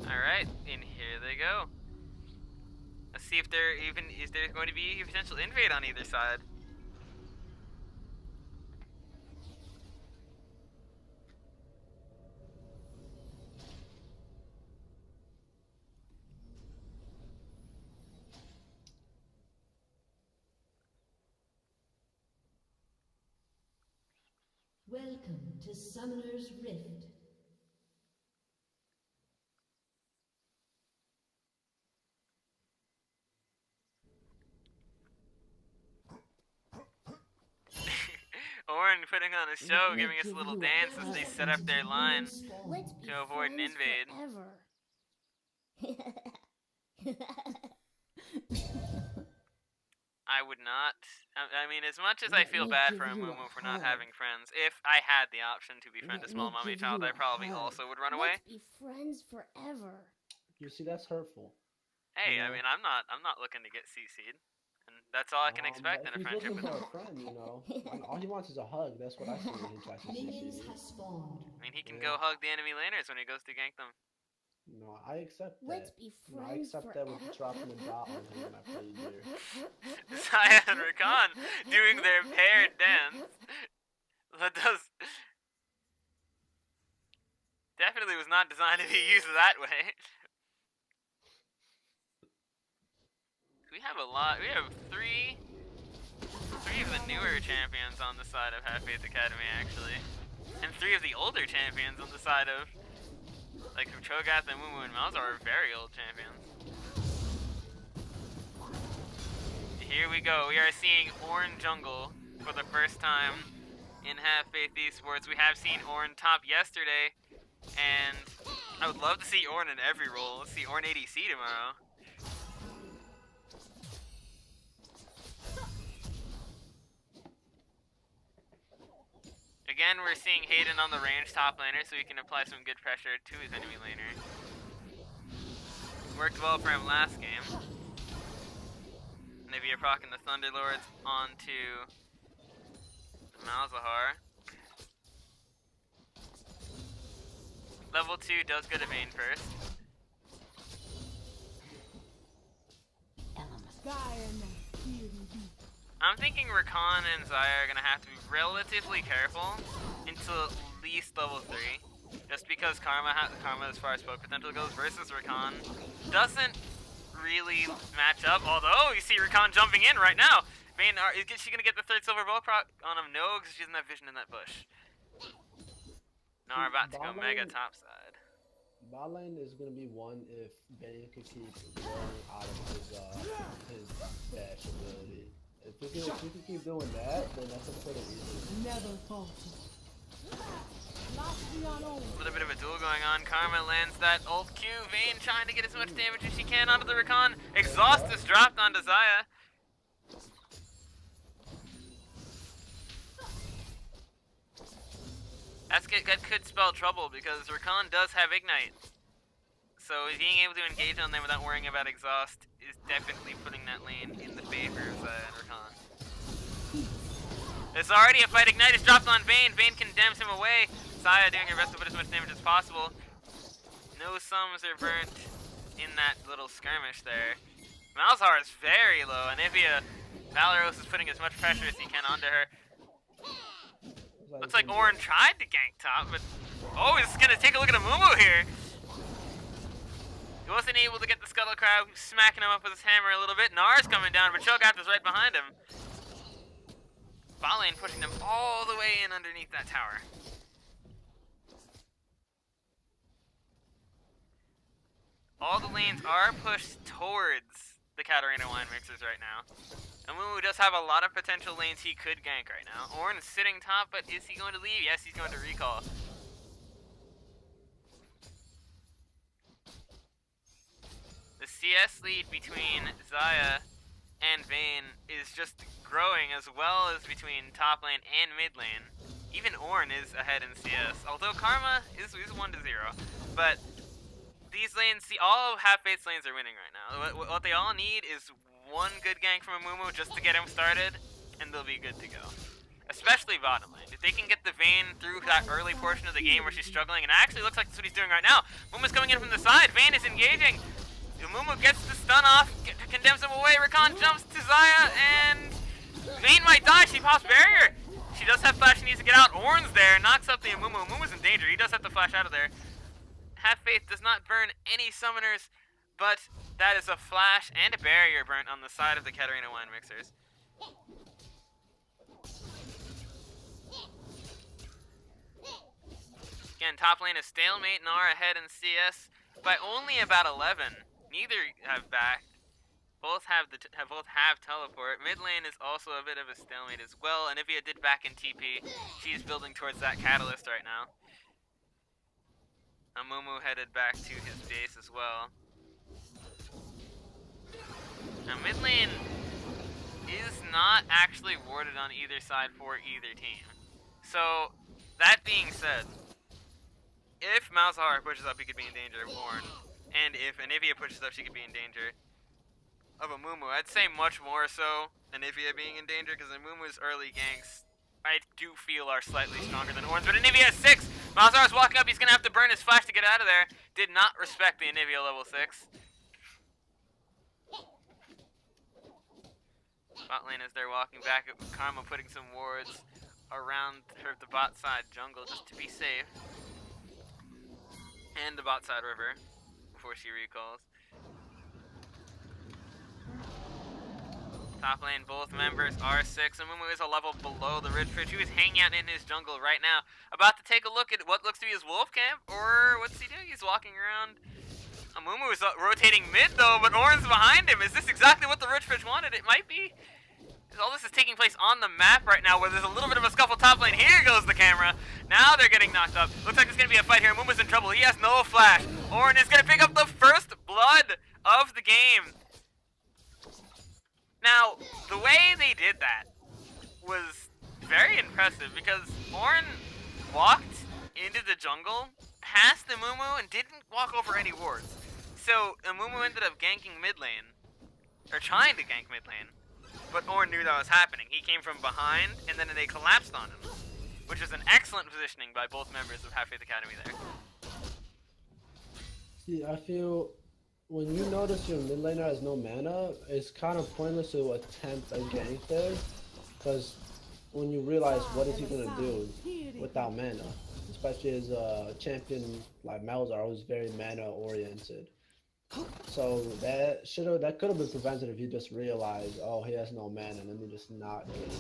Alright, and here they go. Let's see if is there going to be a potential invade on either side. Welcome to Summoner's Rift. Orin putting on a show, giving us a little dance as they set up their line Let's be to avoid an friends invade. forever. I would not. I mean, as much as I feel bad for Amumu for not having friends, if I had the option to befriend a small mommy child, I probably also would run away. Let's be friends forever. You see, that's hurtful. Hey, I Yeah. mean, I'm not looking to get CC'd, and that's all I can expect in a If he's friendship looking with for him. a friend, you know, and all he wants is a hug. That's what I see when he tries to Minions CC. have spawned. I mean, he can Yeah. go hug the enemy laners when he goes to gank them. No, I accept that. Let's be No, I friends accept forever. that with dropping the dot on him when I played there. Saya and Rakan doing their paired dance. That does definitely was not designed to be used that way. We have a lot. We have three of the newer champions on the side of Half Faith Academy, actually, and three of the older champions on the side of, like, Cho'Gath and Mumu and Malzahar are very old champions. Here we go. We are seeing Ornn jungle for the first time in Half Faith Esports. We have seen Ornn top yesterday, and I would love to see Ornn in every role. Let's see Ornn ADC tomorrow. Again, we're seeing Hayden on the range top laner, so he can apply some good pressure to his enemy laner. Worked well for him last game. Nivea procking the Thunderlords onto Malzahar. Level 2 does go to Vayne first. I'm thinking Rakan and Xayah are going to have to be relatively careful until at least level 3. Just because Karma as far as poke potential goes versus Rakan doesn't really match up. Although, you see Rakan jumping in right now. Vayne, is she going to get the third silver ball proc on him? No, because she doesn't have vision in that bush. Now we're about to go mega topside. Bot lane is gonna be one if Vayne could keep rolling out of his dash ability. If we can keep doing that, then that's a pretty easy. Never falter. A little bit of a duel going on. Karma lands that ult Q. Vayne trying to get as much damage as she can onto the Rakan. Exhaust is dropped onto Xayah. That could spell trouble because Rakan does have Ignite. So being able to engage on them without worrying about exhaust is definitely putting that lane in the favor of Xayah and Rakan. There's already a fight. Ignite is dropped on Vayne. Vayne condemns him away. Xayah doing her best to put as much damage as possible. No sums are burnt in that little skirmish there. Malzahar is very low. Anivia Valeros is putting as much pressure as he can onto her. Looks like Ornn tried to gank top, but oh, he's gonna take a look at Amumu here. He wasn't able to get the Scuttle Crab, smacking him up with his hammer a little bit. Nar's coming down, but Cho'Gath is right behind him. Bot lane pushing them all the way in underneath that tower. All the lanes are pushed towards the Katarina wine mixers right now. Amumu does have a lot of potential lanes he could gank right now. Ornn is sitting top, but is he going to leave? Yes, he's going to recall. The CS lead between Xayah and Vayne is just growing, as well as between top lane and mid lane. Even Ornn is ahead in CS, although Karma is 1-0. But these lanes, all Half-Faith's lanes are winning right now. What they all need is one good gank from Amumu just to get him started, and they'll be good to go. Especially bottom lane. If they can get the Vayne through that early portion of the game where she's struggling, and it actually looks like that's what he's doing right now. Mumu's coming in from the side, Vayne is engaging. Mumu gets the stun off, condemns him away, Rakan jumps to Xayah, and Vayne might die, she pops barrier. She does have flash, she needs to get out. Ornn's there, knocks up the Amumu. Amumu's in danger, he does have to flash out of there. Half-Faith does not burn any summoners, but that is a flash and a barrier burnt on the side of the Katarina wine mixers. Again, top lane is stalemate, Gnar ahead in CS by only about 11. Neither have back. Both have teleport. Mid lane is also a bit of a stalemate as well. Anivia did back in TP. She's building towards that catalyst right now. Amumu headed back to his base as well. Now mid lane is not actually warded on either side for either team. So that being said, if Malzahar pushes up, he could be in danger of Ornn. And if Anivia pushes up, she could be in danger of Amumu. I'd say much more so Anivia being in danger, because Amumu's early ganks, I do feel, are slightly stronger than Ornn's. But Anivia has 6! Malzahar's walking up, he's going to have to burn his flash to get out of there. Did not respect the Anivia level 6. Bot lane as they're walking back, Karma putting some wards around the bot side jungle just to be safe. And the bot side river before she recalls. Top lane, both members are 6. Amumu is a level below the Ridge Fish. He was hanging out in his jungle right now, about to take a look at what looks to be his wolf camp, or what's he doing? He's walking around. Amumu is rotating mid though, but Ornn's behind him. Is this exactly what the Ridge Fish wanted? It might be. All this is taking place on the map right now, where there's a little bit of a scuffle top lane. Here goes the camera. Now they're getting knocked up. Looks like there's going to be a fight here. Amumu's in trouble. He has no flash. Ornn is going to pick up the first blood of the game. Now, the way they did that was very impressive, because Ornn walked into the jungle, past Amumu, and didn't walk over any wards. So Amumu ended up ganking mid lane, or trying to gank mid lane. But Ornn knew that was happening. He came from behind, and then they collapsed on him, which was an excellent positioning by both members of Half-Faith Academy there. See, I feel when you notice your mid laner has no mana, it's kind of pointless to attempt a gank there, because when you realize what is he going to do without mana, especially as a champion like Malzahar, who's very mana oriented. So that could have been prevented if you just realized, oh, he has no mana, and then you just not get it.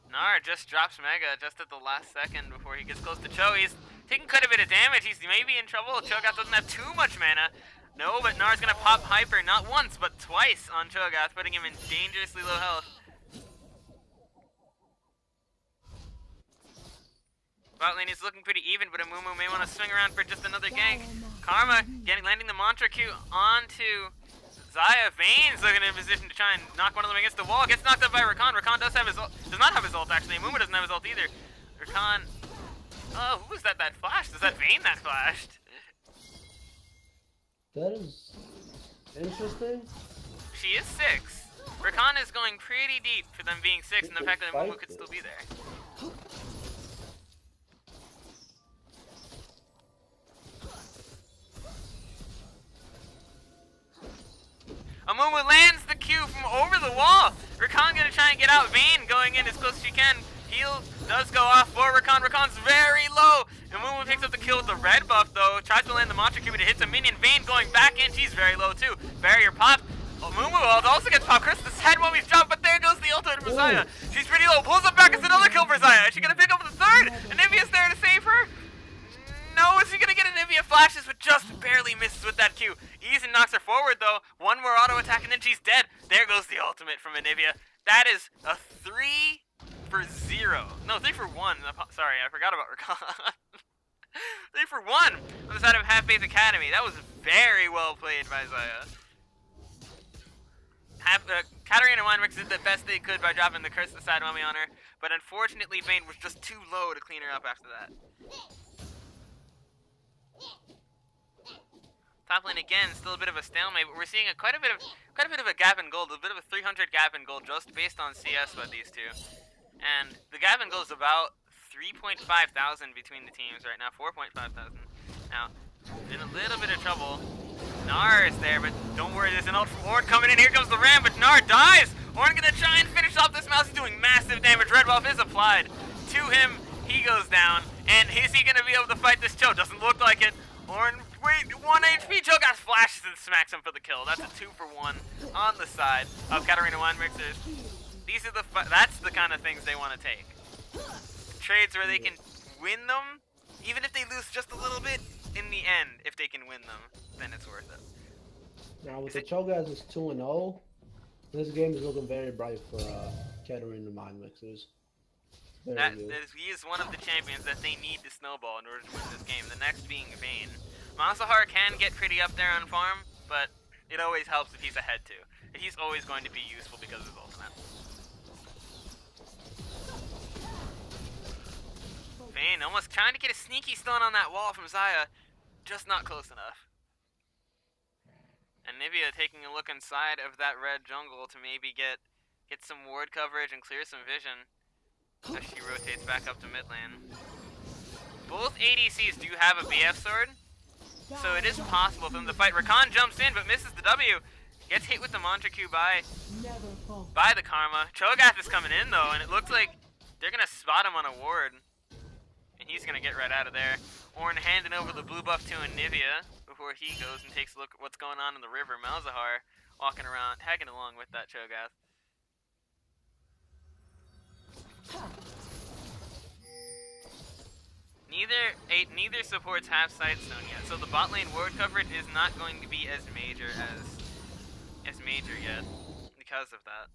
Gnar just drops Mega just at the last second before he gets close to Cho. He's taking quite a bit of damage. He's maybe in trouble. Cho'Gath doesn't have too much mana. No, but Gnar's gonna pop Hyper not once, but twice on Cho'Gath, putting him in dangerously low health. Bot lane is looking pretty even, but Amumu may want to swing around for just another gank. Karma landing the Mantra Q onto Xayah. Vayne's looking in a position to try and knock one of them against the wall. Gets knocked up by Rakan. Rakan does not have his ult actually. Amumu doesn't have his ult either. Rakan. Oh, who was that flashed? Is that Vayne that flashed? That is interesting. She is 6. Rakan is going pretty deep for them being 6, and the fact that Amumu could still be there. Amumu lands the Q from over the wall. Rakan gonna try and get out. Vayne going in as close as she can. Heal does go off for Rakan. Rakan's very low. Amumu picks up the kill with the red buff though. Tries to land the Mantra Q, but it hits a minion. Vayne going back in. She's very low too. Barrier popped. Amumu also gets popped. Chris's head while he's dropped, but there goes the ultimate for Xayah. She's pretty low. Pulls up back. It's another kill for Xayah. Is she gonna pick up the third? Anivia's there to save her. No, is he gonna get Anivia? Flashes, but just barely misses with that Q. Eason knocks her forward though. One more auto attack and then she's dead. There goes the ultimate from Anivia. That is a 3 for 0. No, 3 for 1. Sorry, I forgot about Rakan. 3-for-1 on the side of Half-Faith Academy. That was very well played by Zaya. Katarina Weinrix did the best they could by dropping the Curse of the Sad Mummy on her, but unfortunately Vayne was just too low to clean her up after that. Top lane again, still a bit of a stalemate, but we're seeing quite a bit of a gap in gold, a bit of a 300 gap in gold just based on CS by these two. And the gap in gold is about 3.5 thousand between the teams right now, 4.5 thousand. Now, in a little bit of trouble. Gnar is there, but don't worry, there's an ult from Ornn coming in. Here comes the Ram, but Gnar dies! Ornn gonna try and finish off this mouse. He's doing massive damage. Red buff is applied to him. He goes down, and is he gonna be able to fight this Cho? Doesn't look like it. Ornn, wait, 1 HP. Cho got flashes and smacks him for the kill. That's a 2-for-1 on the side of Katarina Weinmixers. These are that's the kind of things they want to take. Trades where they can win them, even if they lose just a little bit. In the end, if they can win them, then it's worth it. Now with the Cho'Gath is 2-0, this game is looking very bright for Katarina Mind Mixers. He is one of the champions that they need to snowball in order to win this game. The next being Vayne. Malzahar can get pretty up there on farm, but it always helps if he's ahead too. He's always going to be useful because of his ultimate. Vayne almost trying to get a sneaky stun on that wall from Zaya, just not close enough. And Nivea taking a look inside of that red jungle to maybe get some ward coverage and clear some vision as she rotates back up to mid lane. Both ADCs do have a BF sword, so it is possible for them to fight. Rakan jumps in but misses the W. Gets hit with the Mantra Q by the Karma. Cho'Gath is coming in though, and it looks like they're gonna spot him on a ward. And he's gonna get right out of there. Ornn handing over the blue buff to Anivia before he goes and takes a look at what's going on in the river. Malzahar walking around, tagging along with that Cho'Gath. Neither supports have Sightstone yet, so the bot lane ward coverage is not going to be as major yet because of that.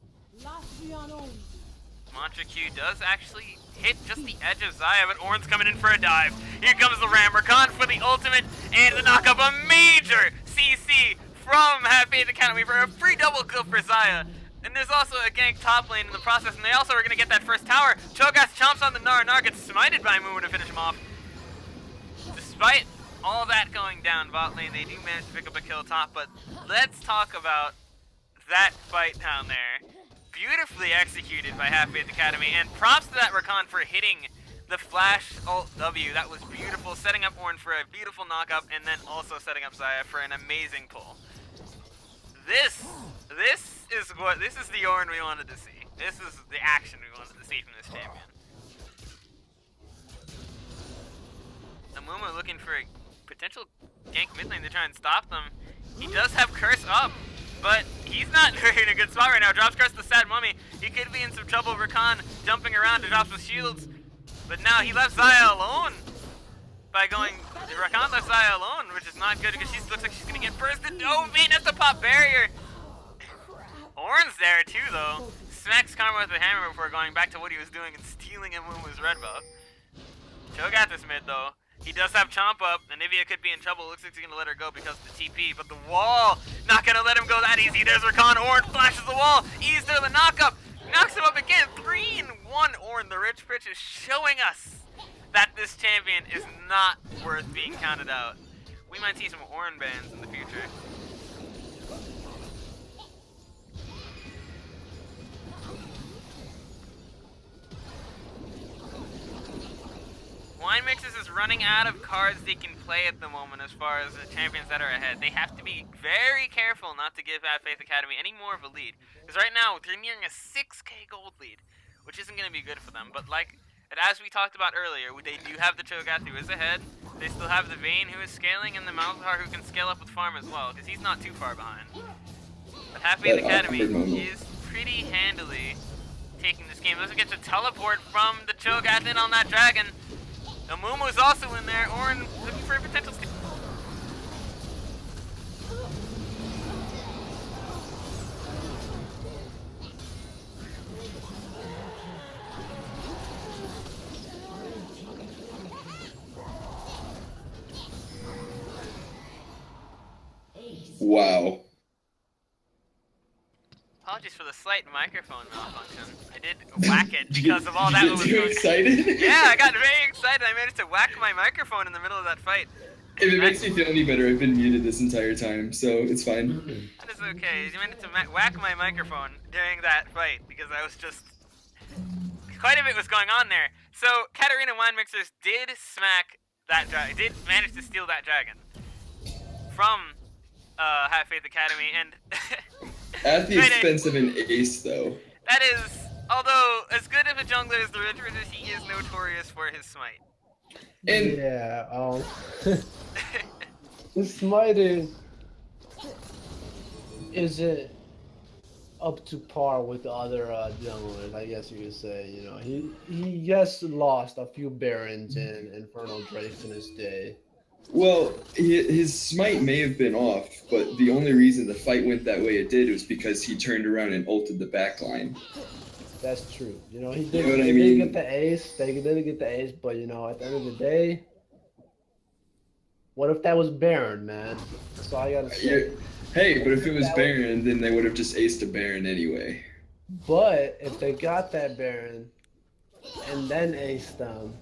Mantra Q does actually hit just the edge of Zaya, but Ornn's coming in for a dive. Here comes the Ram. Rakan for the ultimate and the knock up. A major CC from Half-Faith Academy for a free double kill for Zaya. And there's also a gank top lane in the process, and they also are going to get that first tower. Cho'Gath chomps on the Gnar. Gnar gets smited by Mumu to finish him off. Despite all that going down bot lane, they do manage to pick up a kill top, but let's talk about that fight down there. Beautifully executed by Half-Faith Academy, and props to that Rakan for hitting the flash ult W. That was beautiful, setting up Ornn for a beautiful knock-up, and then also setting up Zaya for an amazing pull. This is the Ornn we wanted to see. This is the action we wanted to see from this champion. Amumu looking for a potential gank mid lane to try and stop them. He does have Curse up, but he's not in a good spot right now. Drops Curse to Sad Mummy. He could be in some trouble. Rakan jumping around to drop some shields, but now he left Zaya alone by going. Rakan left Zaya alone, which is not good because she looks like she's gonna get bursted. Oh, Vayne has to pop barrier. Ornn's there too, though. Smacks Karma with the hammer before going back to what he was doing and stealing Amumu's red buff. Cho'Gath is mid though. He does have Chomp up, and Nivea could be in trouble. Looks like he's gonna let her go because of the TP, but the wall not gonna let him go that easy. There's Rakan. Ornn flashes the wall. Ease to the knockup. Knocks him up again. 3-1 Ornn. The rich pitch is showing us that this champion is not worth being counted out. We might see some Ornn bans in the future. Winemixers is running out of cards they can play at the moment as far as the champions that are ahead. They have to be very careful not to give Half-Faith Academy any more of a lead. Because right now, they're nearing a 6k gold lead, which isn't going to be good for them. But as we talked about earlier, they do have the Cho'Gath who is ahead. They still have the Vayne who is scaling, and the Malzahar who can scale up with farm as well, because he's not too far behind. But Half-Faith Academy is pretty handily taking this game. Doesn't get to teleport from the Cho'Gath in on that dragon. Amumu's also in there. Ornn looking for a potential steal. Wow. Apologies for the slight microphone malfunction. I did whack it Did you because of all that get was too going. excited? Yeah, I got very excited. I managed to whack my microphone in the middle of that fight. If it makes me feel any better, I've been muted this entire time, so it's fine. That is okay. You managed to whack my microphone during that fight because I was just... Quite a bit was going on there. So, Katarina Wine Mixers did smack that dragon, did manage to steal that dragon from Have Faith Academy, and... At the expense of an ace, though. That is... Although, as good of a jungler as the Richard is, he is notorious for his smite. And Yeah, the smite isn't up to par with the other junglers, I guess you could say. You know, he yes lost a few Barons and Infernal Drakes in his day. well, his smite may have been off, but the only reason the fight went that way it did was because he turned around and ulted the backline. That's true. You know, he did, You know what I they mean? did get the ace. They did get the ace, but you know, at the end of the day, what if that was Baron, man? That's all I gotta say. Hey, but if it was Baron, then they would have just aced a Baron anyway. But if they got that Baron and then aced them,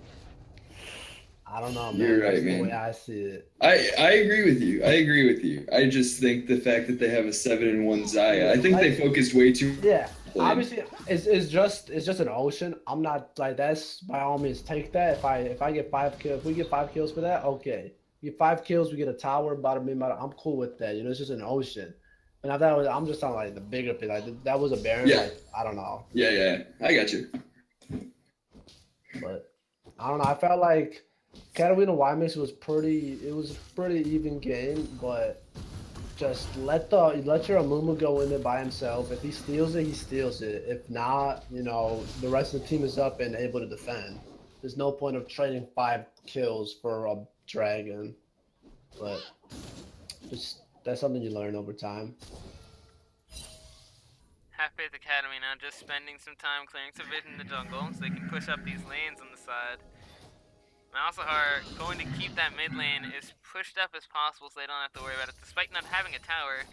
I don't know, man. You're right, That's man. the way I see it. I agree with you. I agree with you. I just think the fact that they have a 7-1 Zaya, I think they focused way too. Yeah, Like- obviously, it's just an ocean. I'm not like that's by all means take that. If I get 5 kills, if we get 5 kills for that, okay. We get 5 kills, we get a tower, bada bing, bada. I'm cool with that. You know, it's just an ocean. And I thought I'm just talking like the bigger thing. Like that was a Baron. Yeah. Like, I don't know, Yeah, I got you. but I don't know. I felt like Katarina Wymix was pretty. It was a pretty even game, but just let your Amumu go in there by himself. If he steals it, he steals it. If not, you know, the rest of the team is up and able to defend. There's no point of trading 5 kills for a dragon, but just that's something you learn over time. Half Faith Academy now just spending some time clearing some vision in the jungle so they can push up these lanes on the side. Malzahar going to keep that mid lane as pushed up as possible so they don't have to worry about it. Despite not having a tower,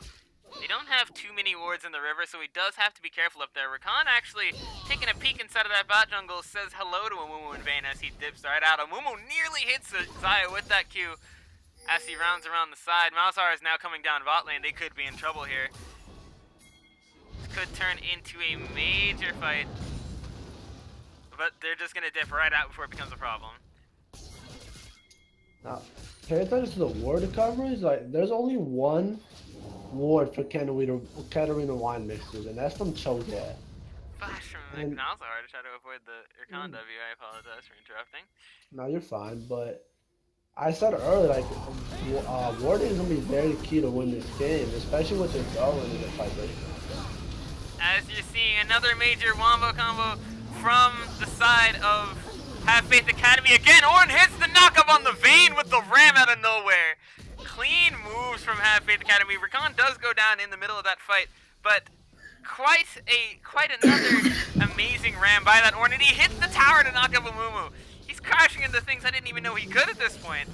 they don't have too many wards in the river, so he does have to be careful up there. Rakan actually taking a peek inside of that bot jungle says hello to Amumu in vain as he dips right out. Amumu nearly hits Zaya with that Q as he rounds around the side. Malzahar is now coming down bot lane. They could be in trouble here. Could turn into a major fight, but they're just gonna dip right out before it becomes a problem. Now, pay attention to the ward coverage. Like, there's only one ward for Katarina Wine Mixers, and that's from Cho'Gath. Flash from And- Malzahar to try to avoid the Irkon W. I apologize for interrupting. No, you're fine, but I said earlier, like, warding is gonna be very key to win this game, especially with their go into the fight. As you're seeing another major wombo combo from the side of Have Faith Academy. Again, Ornn hits the knockup on the Vayne with the ram out of nowhere. Clean moves from Have Faith Academy. Rakan does go down in the middle of that fight, but quite another amazing ram by that Ornn, and he hits the tower to knock up Amumu. He's crashing into things I didn't even know he could at this point.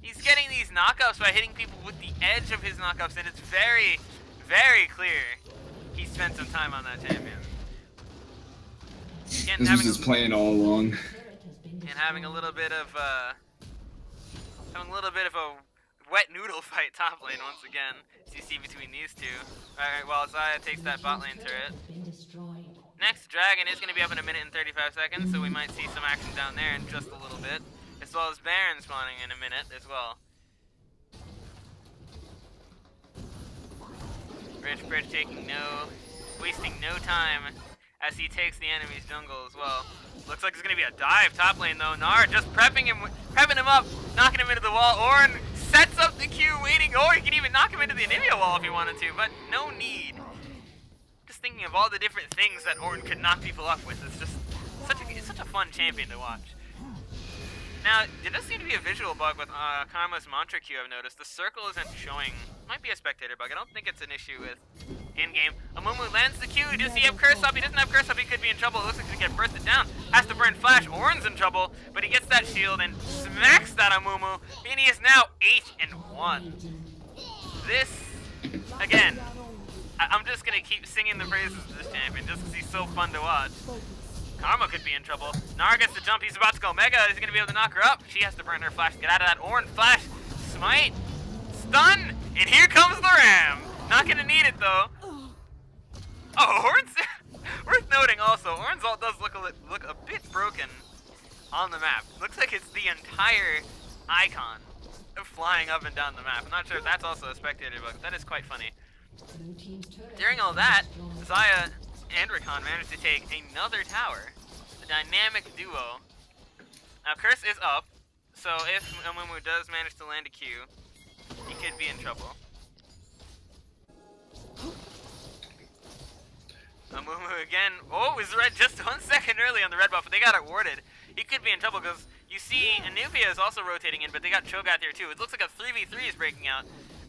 He's getting these knockups by hitting people with the edge of his knockups, and it's very, very clear he spent some time on that champion. Again, This was his plan all along. and having a little bit of a wet noodle fight top lane once again, as you see between these two. Alright, well, Zaya takes that bot lane turret. Next dragon is going to be up in 1 minute and 35 seconds, so we might see some action down there in just a little bit, as well as Baron spawning in a minute as well. Rich Bridge wasting no time as he takes the enemy's jungle as well. Looks like there's gonna be a dive top lane though. Nara just prepping him up, knocking him into the wall. Ornn sets up the Q, waiting, or he can even knock him into the Anivia wall if he wanted to, but no need. Just thinking of all the different things that Ornn could knock people up with. It's just such a fun champion to watch. Now, there does seem to be a visual bug with Karma's Mantra Q, I've noticed. The circle isn't showing. Might be a spectator bug. I don't think it's an issue with in-game. Amumu lands the Q. Does he have Curse Up? He doesn't have Curse Up. He could be in trouble. It looks like he's going to get bursted down. Has to burn Flash. Ornn's in trouble, but he gets that shield and smacks that Amumu. And he is now 8-1. This, again, I'm just going to keep singing the praises of this champion just because he's so fun to watch. Karma could be in trouble. Nara gets the jump. He's about to go Mega. Is he going to be able to knock her up? She has to burn her Flash to get out of that. Ornn Flash. Smite. Stun. And here comes the Ram. Not going to need it, though. Oh, Ornn's... Worth noting also, Ornn's ult does look a bit broken on the map. Looks like it's the entire icon flying up and down the map. I'm not sure if that's also a spectator bug. That is quite funny. During all that, Xayah and Rakan managed to take another tower. The dynamic duo. Now Curse is up, so if Amumu does manage to land a Q, he could be in trouble. Amumu again. Oh, is red just 1 second early on the red buff, but they got it warded. He could be in trouble because you see Anubia is also rotating in, but they got Cho'Gath here too. It looks like a 3v3 is breaking out.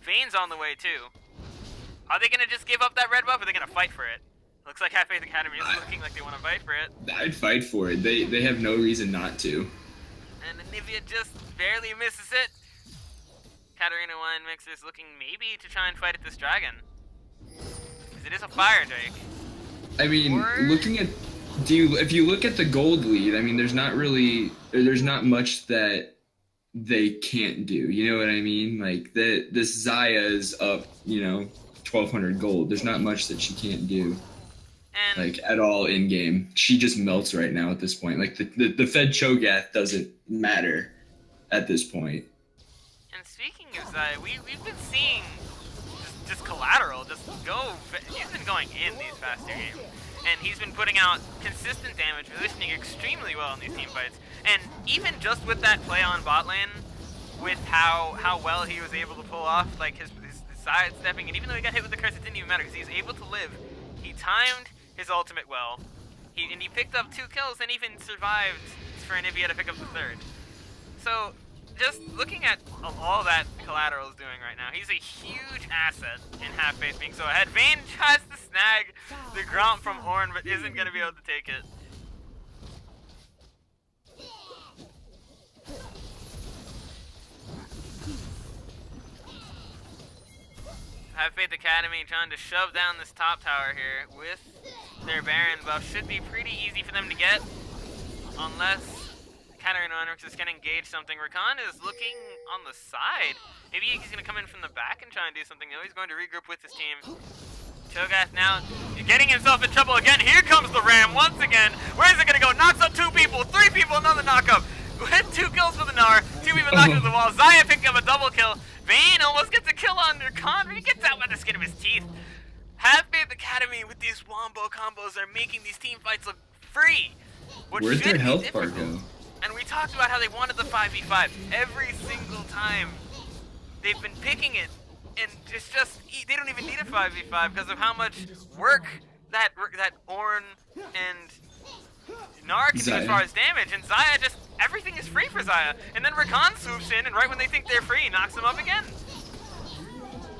Vayne's on the way too. Are they going to just give up that red buff, or are they going to fight for it? Looks like Half-Faith Academy is looking like they want to fight for it. I'd fight for it. They have no reason not to. And Anivia just barely misses it. Katarina Wine Mixer's looking maybe to try and fight at this dragon. Because it is a fire drake. I mean, looking at if you look at the gold lead, I mean, there's not much that they can't do. You know what I mean? Like this Xayah is up, 1,200 gold. There's not much that she can't do. And Like at all in game. She just melts right now at this point. Like the Fed Cho'Gath doesn't matter at this point. And speaking of Xayah, we've been seeing just collateral just go. He's been going in these past 2 games, and he's been putting out consistent damage, positioning extremely well in these team fights. And even just with that play on bot lane, with how well he was able to pull off like his side stepping, and even though he got hit with the curse, it didn't even matter because he was able to live. He timed his ultimate well. He picked up 2 kills and even survived for Anivia to pick up the 3rd. So just looking at all that collateral is doing right now, he's a huge asset in Half-Faith being so ahead. Vayne tries to snag the Gromp from Ornn, but isn't going to be able to take it. Half-Faith Academy trying to shove down this top tower here with their Baron buff. Should be pretty easy for them to get, unless Katarina is going to engage something. Rakan is looking on the side. Maybe he's going to come in from the back and try and do something. No, he's going to regroup with his team. Cho'Gath now getting himself in trouble again. Here comes the Ram once again. Where is it going to go? Knocks up 2 people, 3 people, another knockup. With 2 kills for the Gnar, 2 people knocked into the wall. Xayah picked up a double kill. Vayne almost gets a kill on Rakan. He gets out by the skin of his teeth. Half-Faith Academy with these wombo combos are making these team fights look free. Where's their health bar go? And we talked about how they wanted the 5v5 every single time. They've been picking it, and it's just, they don't even need a 5v5 because of how much work that Ornn and Gnar can do as far as damage. And Xayah just, everything is free for Xayah. And then Rakan swoops in, and right when they think they're free, knocks them up again.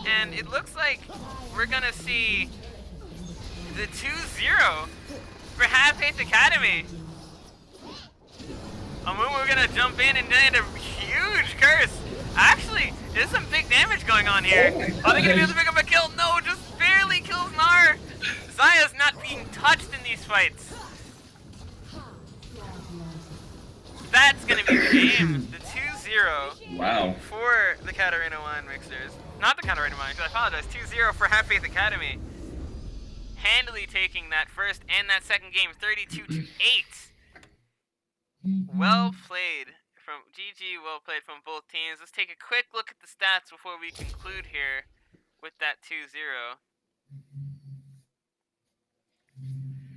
And it looks like we're gonna see the 2-0 for Half-Faith Academy. Amumu gonna jump in and land a huge curse. Actually, there's some big damage going on here. Are they gonna be able to pick up a kill? No, just barely kills Gnar. Xayah's not being touched in these fights. That's gonna be the game. The 2-0 Wow. for the Katarina Wine Mixers. Not the Katarina Wine Mixers, I apologize. 2-0 for Half-Faith Academy. Handily taking that first and that second game, 32-8. Well played from GG, well played from both teams. Let's take a quick look at the stats before we conclude here with that 2-0.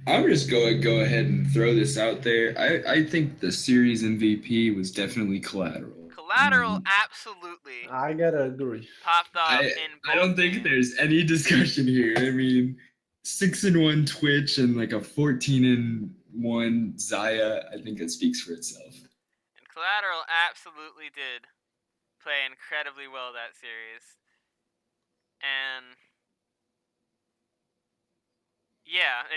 I'm just go ahead and throw this out there. I think the series MVP was definitely Collateral. Collateral, absolutely. I gotta agree. Popped off in both I don't think games. there's any discussion here. I mean, 6-1 Twitch and like a 14-1 Xayah. I think it speaks for itself. And Collateral absolutely did play incredibly well that series. And Yeah,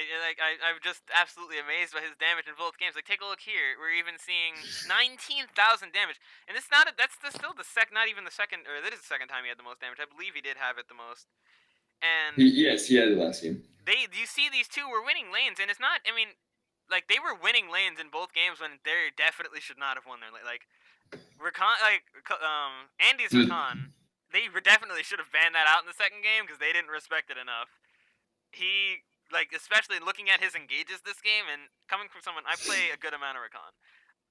I'm just absolutely amazed by his damage in both games. Like, take a look here. We're even seeing 19,000 damage, and it's not. Still the not even the second, or that is the second time he had the most damage. I believe he did have it the most. And Yes, he had it last game. you see these two were winning lanes, and it's not. I mean, like, they were winning lanes in both games when they definitely should not have won their lane. Like, Andy's Rakan, they definitely should have banned that out in the second game because they didn't respect it enough. He, like, especially looking at his engages this game, and coming from someone, I play a good amount of Rakan.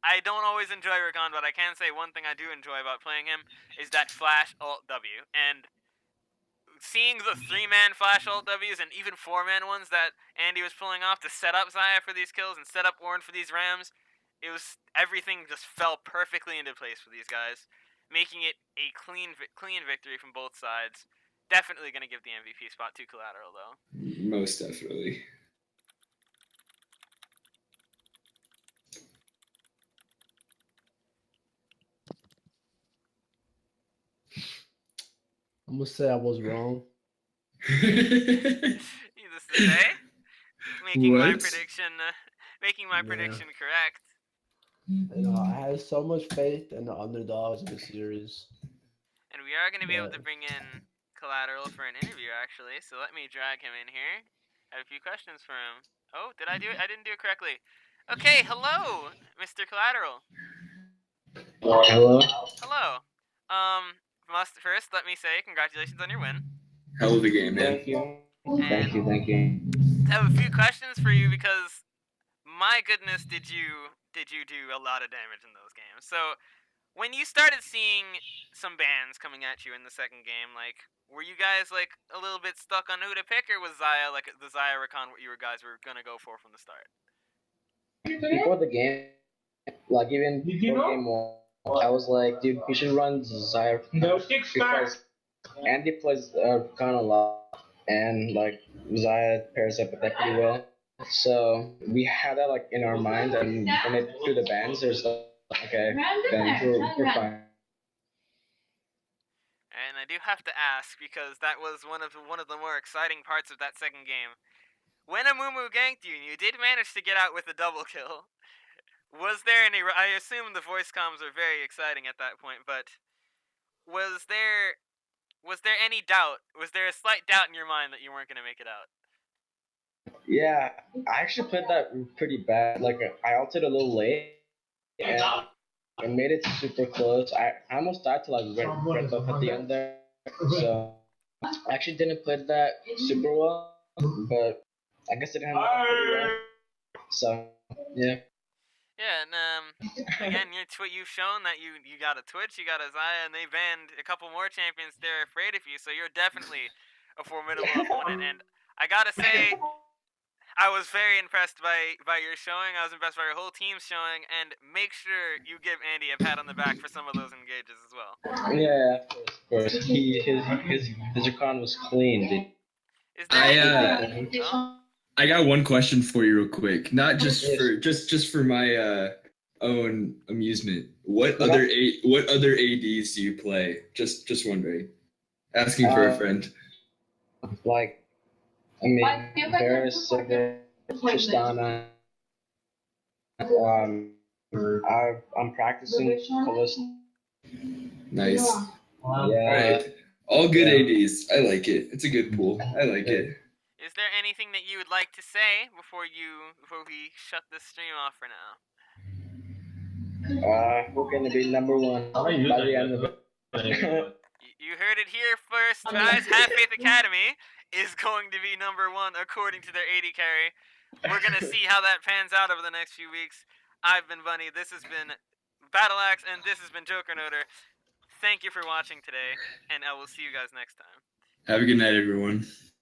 I don't always enjoy Rakan, but I can say one thing I do enjoy about playing him is that flash alt W. And seeing the 3-man flash alt Ws and even 4-man ones that Andy was pulling off to set up Xayah for these kills and set up Ornn for these Rams, everything just fell perfectly into place for these guys, making it a clean victory from both sides. Definitely going to give the MVP spot to Collateral, though. Most definitely. I'm gonna say I was wrong. Needless to say, making my What? prediction correct. You know, I had so much faith in the underdogs in the series. And we are going to be able Yeah. to bring in Collateral for an interview, actually. So let me drag him in here. I have a few questions for him. Oh, did I do it? I didn't do it correctly. Okay, hello, Mr. Collateral. Hello. Hello. First, let me say congratulations on your win. Hell of a game, man. Thank you. And Thank you. I have a few questions for you because, my goodness, did you do a lot of damage in those games. So, when you started seeing some bans coming at you in the second game, like, were you guys, like, a little bit stuck on who to pick, or was Xayah, like, the Xayah Rakan what you guys were gonna go for from the start? Before the game, like even before game one, I was like, dude, we should run Zyre because Andy plays kind of a lot, and like Zyre pairs up with that pretty well. So we had that like in our mind, and when it through the bans, there's like, okay, then we're fine. And I do have to ask, because that was one of the more exciting parts of that second game. When Amumu ganked you, and you did manage to get out with a double kill, was there any... I assume the voice comms are very exciting at that point, but was there any doubt? Was there a slight doubt in your mind that you weren't going to make it out? Yeah, I actually played that pretty bad. Like I ulted a little late, and I made it super close. I almost died to like red buff at the end there. So I actually didn't play that super well, but I guess it handled it pretty well. So yeah. Yeah, and again, you've shown that you got a Twitch, you got a Xayah, and they banned a couple more champions. They're afraid of you, so you're definitely a formidable opponent. And I gotta say, I was very impressed by your showing. I was impressed by your whole team's showing, and make sure you give Andy a pat on the back for some of those engages as well. Yeah, of course. His account was clean, dude. Is there I got one question for you real quick. Not just for just for my own amusement. What other ADs do you play? Just wondering. Asking for a friend. Like, I mean, Varus, Sigurd, Tristana. I'm practicing Callisto. Nice. Yeah. Alright. All good ADs. I like it. It's a good pool. I like it. Is there anything that you would like to say before we shut this stream off for now? We're gonna be number one by the end of it. You heard it here first, guys. Half Faith Academy is going to be number one according to their AD carry. We're gonna see how that pans out over the next few weeks. I've been Bunny. This has been Battle Axe, and this has been Joker Noter. Thank you for watching today, and I will see you guys next time. Have a good night, everyone.